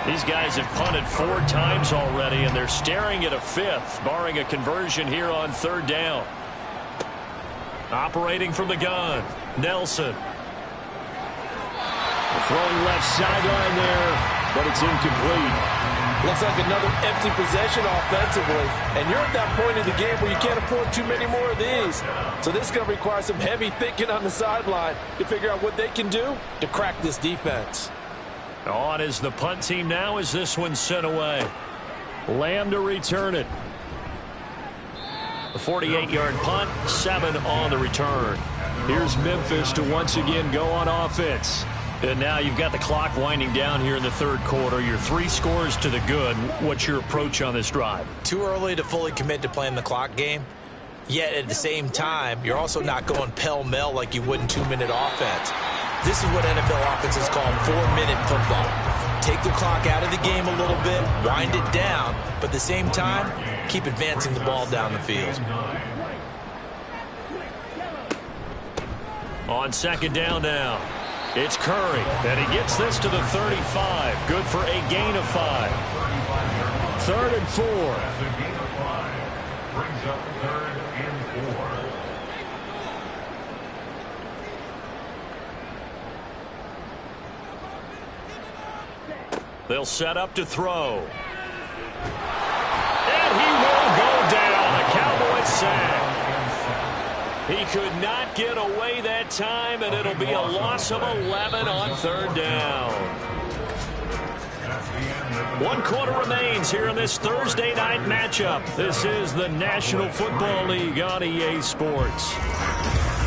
Speaker 4: These guys have punted 4 times already, and they're staring at a 5th, barring a conversion here on third down. Operating from the gun, Nelson. Throwing left sideline there, but it's incomplete.
Speaker 2: Looks like another empty possession offensively, and you're at that point in the game where you can't afford too many more of these. So this is going to require some heavy thinking on the sideline to figure out what they can do to crack this defense.
Speaker 4: On is the punt team now as this one's sent away. Lamb to return it. A 48-yard punt, 7 on the return. Here's Memphis to once again go on offense. And now you've got the clock winding down here in the third quarter. You're 3 scores to the good. What's your approach on this drive?
Speaker 2: Too early to fully commit to playing the clock game. Yet at the same time, you're also not going pell-mell like you would in 2-minute offense. This is what NFL offenses call 4-minute football. Take the clock out of the game a little bit, wind it down, but at the same time, keep advancing the ball down the field.
Speaker 4: On second down now, it's Curry, and he gets this to the 35. Good for a gain of 5. 3rd and 4.
Speaker 5: That's a gain of 5. Brings up 3rd and 4.
Speaker 4: They'll set up to throw. And he will go down. A Cowboys sack. He could not get away that time, and it'll be a loss of 11 on 3rd down. 1 quarter remains here in this Thursday night matchup. This is the National Football League on EA Sports.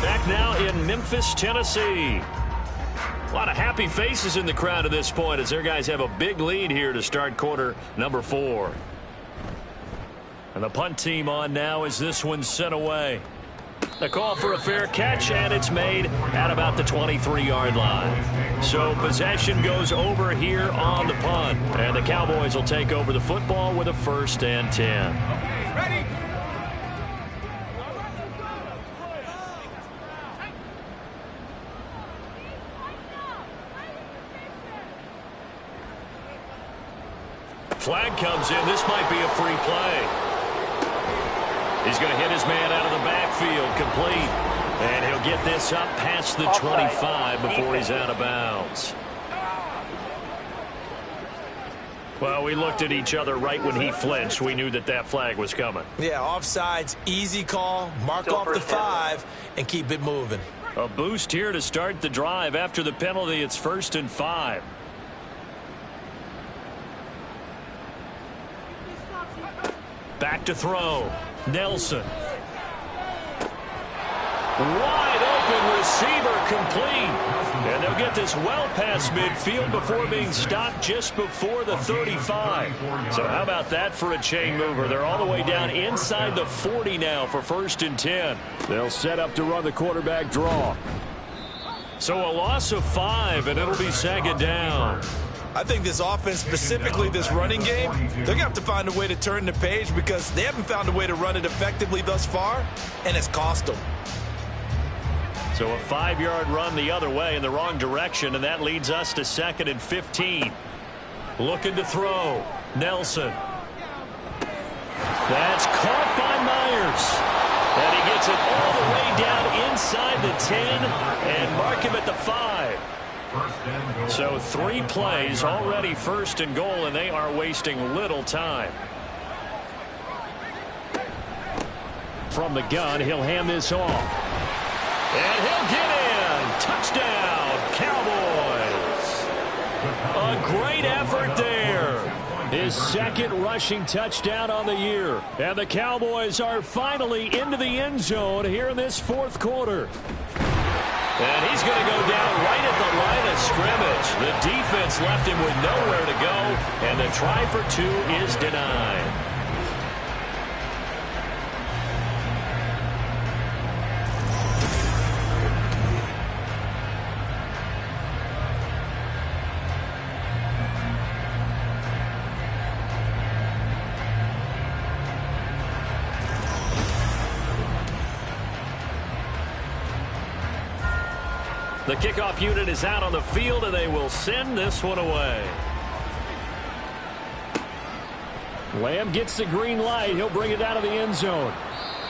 Speaker 4: Back now in Memphis, Tennessee. A lot of happy faces in the crowd at this point as their guys have a big lead here to start quarter number 4. And the punt team on now as this one's sent away. The call for a fair catch, and it's made at about the 23-yard line. So possession goes over here on the punt, and the Cowboys will take over the football with a 1st and 10.
Speaker 7: Ready?
Speaker 4: Flag comes in. This might be a free play. He's going to hit his man out of the backfield, complete. And he'll get this up past the 25 before he's out of bounds. Well, we looked at each other right when he flinched. We knew that that flag was coming.
Speaker 2: Yeah, offsides, easy call, mark off the 5, and keep it moving.
Speaker 4: A boost here to start the drive. After the penalty, it's 1st and 5. Back to throw. Nelson. Wide open receiver, complete. And they'll get this well past midfield before being stopped just before the 35. So how about that for a chain mover? They're all the way down inside the 40 now for 1st and 10. They'll set up to run the quarterback draw. So a loss of 5, and it'll be 2nd down.
Speaker 2: I think this offense, specifically this running game, they're going to have to find a way to turn the page because they haven't found a way to run it effectively thus far, and it's cost them.
Speaker 4: So a 5-yard run the other way in the wrong direction, and that leads us to 2nd and 15. Looking to throw. Nelson. That's caught by Myers. And he gets it all the way down inside the 10 and mark him at the 5. So 3 plays already 1st and goal, and they are wasting little time. From the gun, he'll hand this off. And he'll get in. Touchdown, Cowboys. A great effort there. His 2nd rushing touchdown on the year. And the Cowboys are finally into the end zone here in this 4th quarter. And he's going to go down right at the line of scrimmage. The defense left him with nowhere to go, and the try for 2 is denied. The kickoff unit is out on the field, and they will send this one away. Lamb gets the green light. He'll bring it out of the end zone.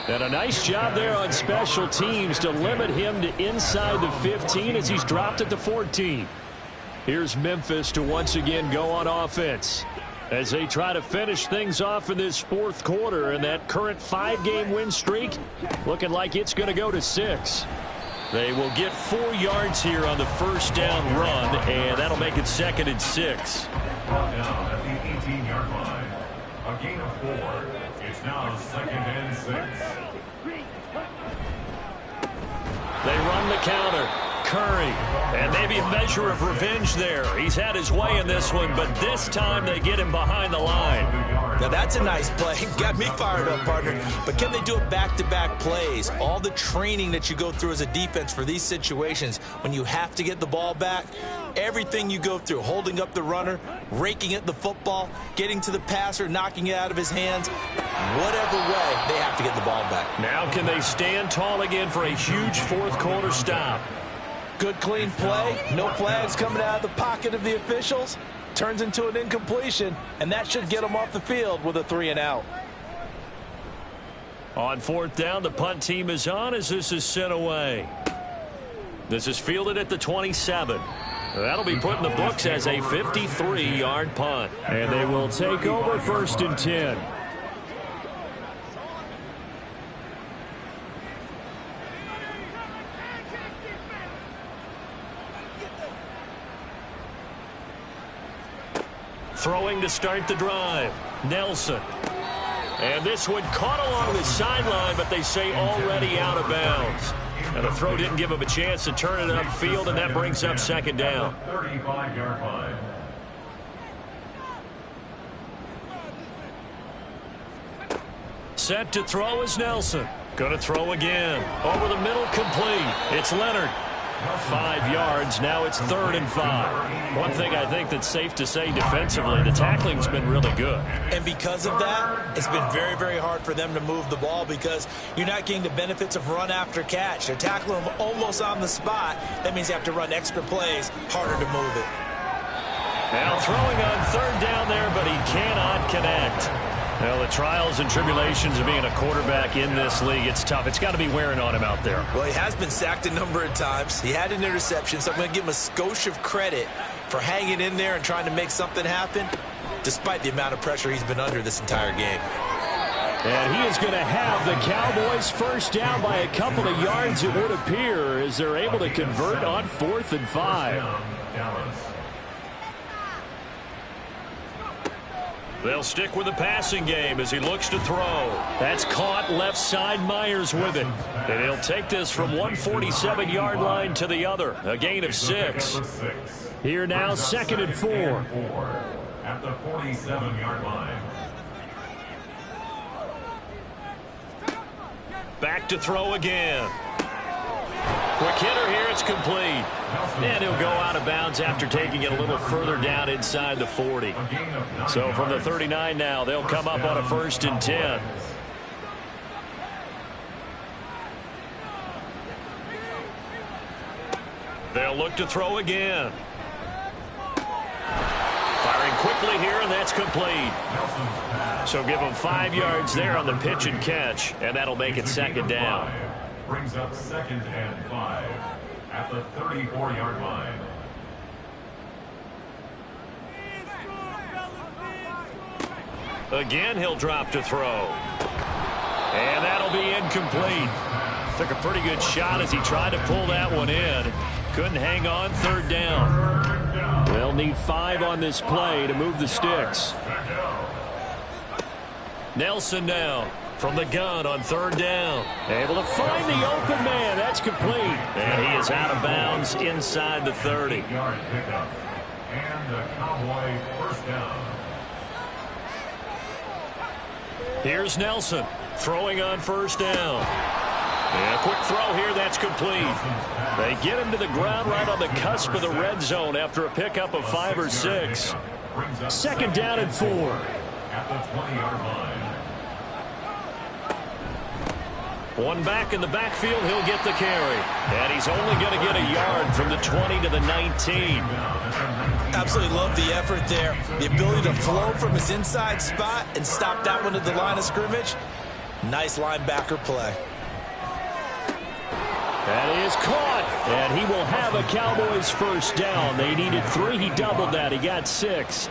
Speaker 4: And a nice job there on special teams to limit him to inside the 15 as he's dropped at the 14. Here's Memphis to once again go on offense as they try to finish things off in this 4th quarter, and that current 5-game win streak looking like it's going to go to 6. They will get 4 yards here on the 1st down run, and that'll make it 2nd and 6.
Speaker 5: Brought down at the 18-yard line. A gain of 4. It's now 2nd and 6.
Speaker 4: They run the counter. Curry. And maybe a measure of revenge there. He's had his way in this one, but this time they get him behind the line.
Speaker 2: Now that's a nice play. Got me fired up, partner. But can they do it back-to-back plays? All the training that you go through as a defense for these situations, when you have to get the ball back, everything you go through, holding up the runner, raking at the football, getting to the passer, knocking it out of his hands, whatever way, they have to get the ball back.
Speaker 4: Now can they stand tall again for a huge fourth-quarter stop?
Speaker 3: Good, clean play. No flags coming out of the pocket of the officials. Turns into an incompletion, and that should get them off the field with a 3-and-out.
Speaker 4: On fourth down, the punt team is on as this is sent away. This is fielded at the 27. That'll be put in the books as a 53-yard punt. And they will take over 1st and 10. Throwing to start the drive, Nelson. And this one caught along the sideline, but they say already out of bounds. And the throw didn't give him a chance to turn it upfield, and that brings up 2nd down.
Speaker 5: 35-yard line.
Speaker 4: Set to throw is Nelson. Going to throw again. Over the middle, complete. It's Leonard. 5 yards. Now it's 3rd and 5. One thing I think that's safe to say defensively, the tackling's been really good.
Speaker 2: And because of that, it's been very, very hard for them to move the ball because you're not getting the benefits of run after catch. They're tackling them almost on the spot. That means you have to run extra plays, harder to move it.
Speaker 4: Now throwing on 3rd down there, but he cannot connect. Well, the trials and tribulations of being a quarterback in this league, it's tough. It's got to be wearing on him out there.
Speaker 2: Well, he has been sacked a number of times. He had an interception, so I'm going to give him a skosh of credit for hanging in there and trying to make something happen, despite the amount of pressure he's been under this entire game.
Speaker 4: And he is going to have the Cowboys first down by a couple of yards, it would appear, as they're able to convert on 4th and 5. They'll stick with the passing game as he looks to throw. That's caught left side. Myers with it. And he'll take this from 147-yard line to the other. A gain of 6. Here now, 2nd and 4.
Speaker 5: At the 47-yard line.
Speaker 4: Back to throw again. Quick hitter here, it's complete. And he'll go out of bounds after taking it a little further down inside the 40. So from the 39 now, they'll come up on a 1st and 10. They'll look to throw again. Firing quickly here, and that's complete. So give them 5 yards there on the pitch and catch, and that'll make it 2nd down.
Speaker 5: Brings up 2nd and 5 at the 34-yard line.
Speaker 4: Again, he'll drop to throw. And that'll be incomplete. Took a pretty good shot as he tried to pull that one in. Couldn't hang on. 3rd down. They'll need 5 on this play to move the sticks. Nelson now from the gun on 3rd down. Able to find the open man. That's complete. And he is out of bounds inside the 30.
Speaker 5: Yard pickup. And the Cowboy first down.
Speaker 4: Here's Nelson throwing on 1st down. And a quick throw here. That's complete. They get him to the ground right on the cusp of the red zone after a pickup of 5 or 6. 2nd down and 4.
Speaker 5: At the 20-yard line.
Speaker 4: One back in the backfield, he'll get the carry. And he's only going to get a yard from the 20 to the 19.
Speaker 2: Absolutely love the effort there. The ability to flow from his inside spot and stop that one at the line of scrimmage. Nice linebacker play.
Speaker 4: That is caught. And he will have a Cowboys first down. They needed 3. He doubled that. He got 6.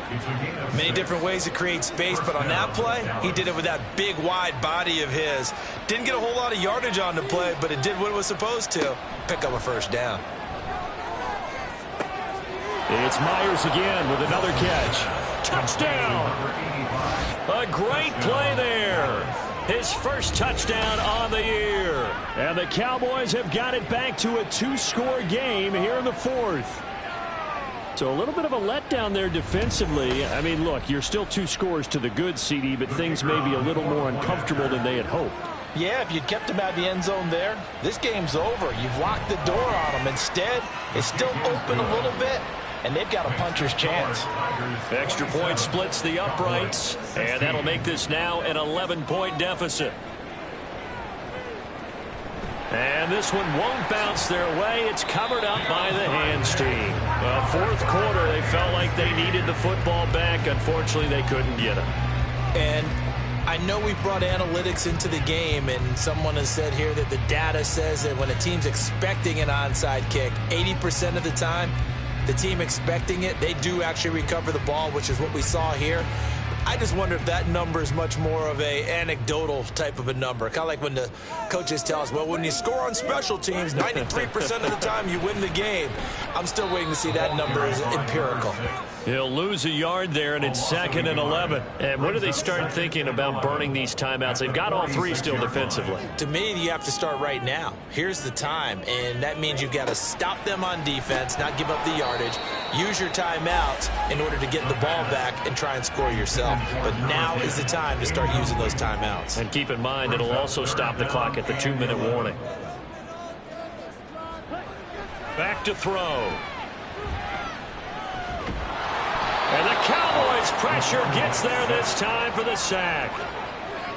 Speaker 2: Many different ways to create space, but on that play, he did it with that big, wide body of his. Didn't get a whole lot of yardage on the play, but it did what it was supposed to. Pick up a first down.
Speaker 4: It's Myers again with another catch. Touchdown! A great play there. his first touchdown on the year. And the Cowboys have got it back to a 2-score game here in the fourth. So a little bit of a letdown there defensively. I mean, look, you're still 2 scores to the good, CD, but things may be a little more uncomfortable than they had hoped.
Speaker 2: Yeah, if you'd kept him out of the end zone there, this game's over. You've locked the door on him. Instead, it's still open a little bit, and they've got a puncher's chance.
Speaker 4: Extra point splits the uprights, and that'll make this now an 11-point deficit. And this one won't bounce their way. It's covered up by the hands team. Well, fourth quarter, they felt like they needed the football back. Unfortunately, they couldn't get it.
Speaker 2: And I know we've brought analytics into the game, and someone has said here that the data says that when a team's expecting an onside kick, 80% of the time, the team expecting it, they do actually recover the ball, which is what we saw here. I just wonder if that number is much more of a anecdotal type of a number. Kind of like when the coaches tell us, well, when you score on special teams, 93% of the time you win the game. I'm still waiting to see that number is empirical.
Speaker 4: He'll lose a yard there, and it's 2nd and 11. And when do they start thinking about burning these timeouts? They've got all 3 still defensively.
Speaker 2: To me, you have to start right now. Here's the time, and that means you've got to stop them on defense, not give up the yardage, use your timeouts in order to get the ball back and try and score yourself. But now is the time to start using those timeouts.
Speaker 4: And keep in mind, it'll also stop the clock at the 2-minute warning. Back to throw. And the Cowboys pressure gets there this time for the sack.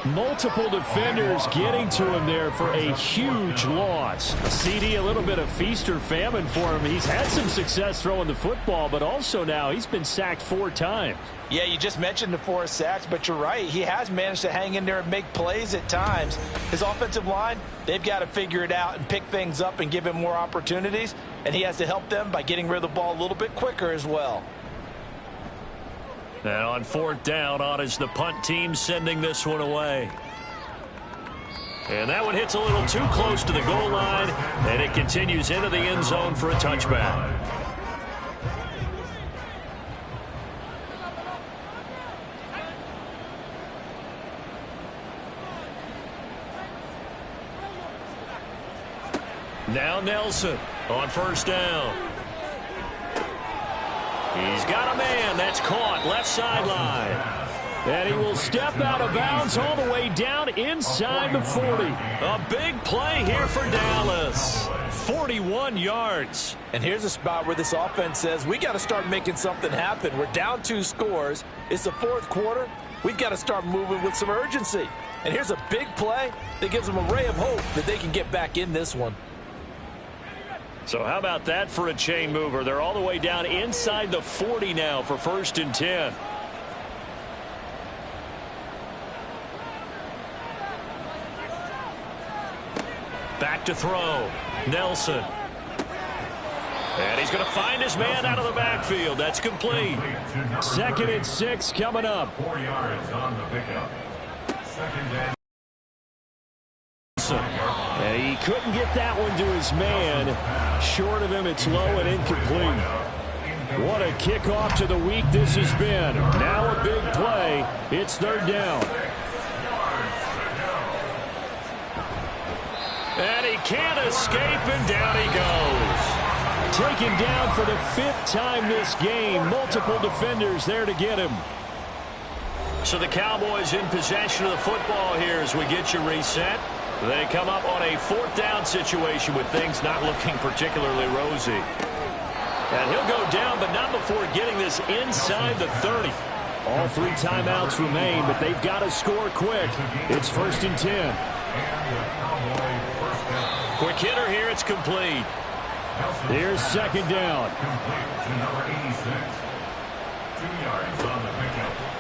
Speaker 4: Multiple defenders getting to him there for a huge loss. CD, a little bit of feast or famine for him. He's had some success throwing the football, but also now he's been sacked 4 times.
Speaker 2: Yeah, you just mentioned the 4 sacks, but you're right. He has managed to hang in there and make plays at times. His offensive line, they've got to figure it out and pick things up and give him more opportunities, and he has to help them by getting rid of the ball a little bit quicker as well.
Speaker 4: And on 4th down, on is the punt team sending this one away. And that one hits a little too close to the goal line, and it continues into the end zone for a touchback. Now Nelson on 1st down. He's got a man. That's caught left sideline. And he will step out of bounds all the way down inside the 40. A big play here for Dallas. 41 yards.
Speaker 3: And here's a spot where this offense says, we got to start making something happen. We're down 2 scores. It's the 4th quarter. We've got to start moving with some urgency. And here's a big play that gives them a ray of hope that they can get back in this one.
Speaker 4: So how about that for a chain mover? They're all the way down inside the 40 now for 1st and 10. Back to throw. Nelson. And he's going to find his man out of the backfield. That's complete. 2nd and 6 coming up.
Speaker 5: 4 yards on the pickup. 2nd down.
Speaker 4: And he couldn't get that one to his man. Short of him, it's low and incomplete. What a kickoff to the week this has been. Now a big play. It's 3rd down. And he can't escape, and down he goes. Taken down for the 5th time this game. Multiple defenders there to get him. So the Cowboys in possession of the football here as we get you reset. They come up on a 4th down situation with things not looking particularly rosy. And he'll go down, but not before getting this inside the 30. All 3 timeouts remain, but they've got to score quick. It's 1st and 10. Quick hitter here, it's complete. Here's 2nd down.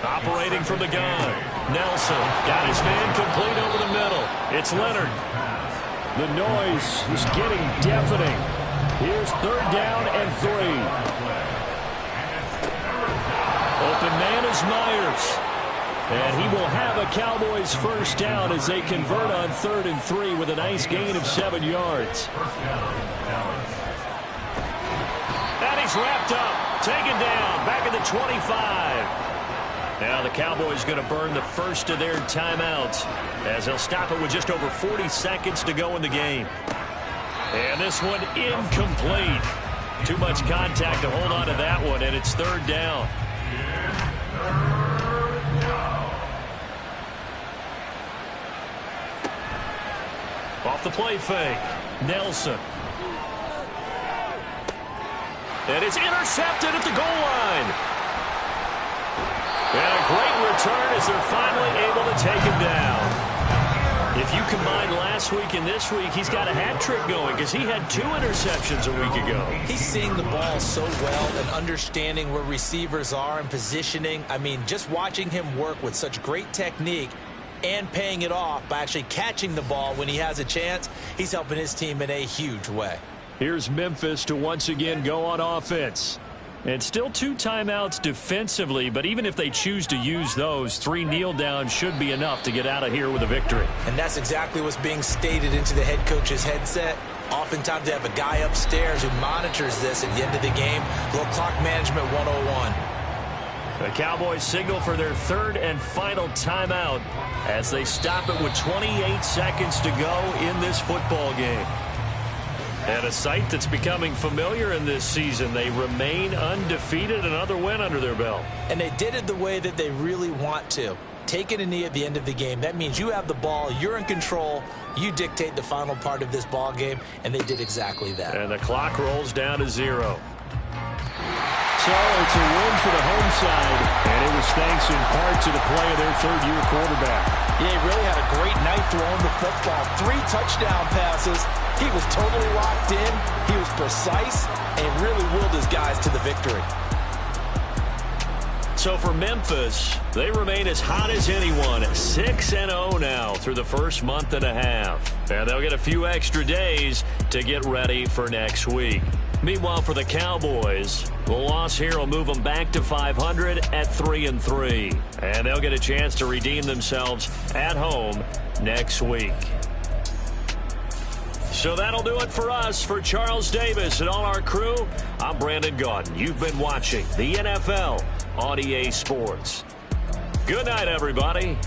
Speaker 4: Operating from the gun. Nelson got his man complete over the middle. It's Leonard. The noise is getting deafening. Here's 3rd down and 3. Open man is Myers. And he will have a Cowboys 1st down as they convert on 3rd and 3 with a nice gain of 7 yards. And he's wrapped up. Taken down. Back at the 25. Now the Cowboys going to burn the first of their timeouts as they'll stop it with just over 40 seconds to go in the game. And this one incomplete. Too much contact to hold on to that one, and it's third down. Off the play fake. Nelson. And it's intercepted at the goal line. And a great return as they're finally able to take him down. If you combine last week and this week, he's got a hat trick going because he had 2 interceptions a week ago.
Speaker 2: He's seeing the ball so well and understanding where receivers are and positioning. I mean, just watching him work with such great technique and paying it off by actually catching the ball when he has a chance, he's helping his team in a huge way.
Speaker 4: Here's Memphis to once again go on offense. And still 2 timeouts defensively, but even if they choose to use those, 3 kneel downs should be enough to get out of here with a victory.
Speaker 2: And that's exactly what's being stated into the head coach's headset. Oftentimes they have a guy upstairs who monitors this at the end of the game. Little clock management 101.
Speaker 4: The Cowboys signal for their 3rd and final timeout as they stop it with 28 seconds to go in this football game. And a sight that's becoming familiar in this season. They remain undefeated, another win under their belt.
Speaker 2: And they did it the way that they really want to. Taking a knee at the end of the game. That means you have the ball, you're in control, you dictate the final part of this ball game, and they did exactly that.
Speaker 4: And the clock rolls down to 0. So it's a win for the home side, and it was thanks in part to the play of their 3rd-year quarterback.
Speaker 3: Yeah, he really had a great night throwing the football. 3 touchdown passes. He was totally locked in. He was precise and really willed his guys to the victory.
Speaker 4: So for Memphis, they remain as hot as anyone, 6-0 now through the first month and a half. And they'll get a few extra days to get ready for next week. Meanwhile, for the Cowboys, the loss here will move them back to 500 at 3-3. And they'll get a chance to redeem themselves at home next week. So that'll do it for us. For Charles Davis and all our crew, I'm Brandon Gaudin. You've been watching the NFL on EA Sports. Good night, everybody.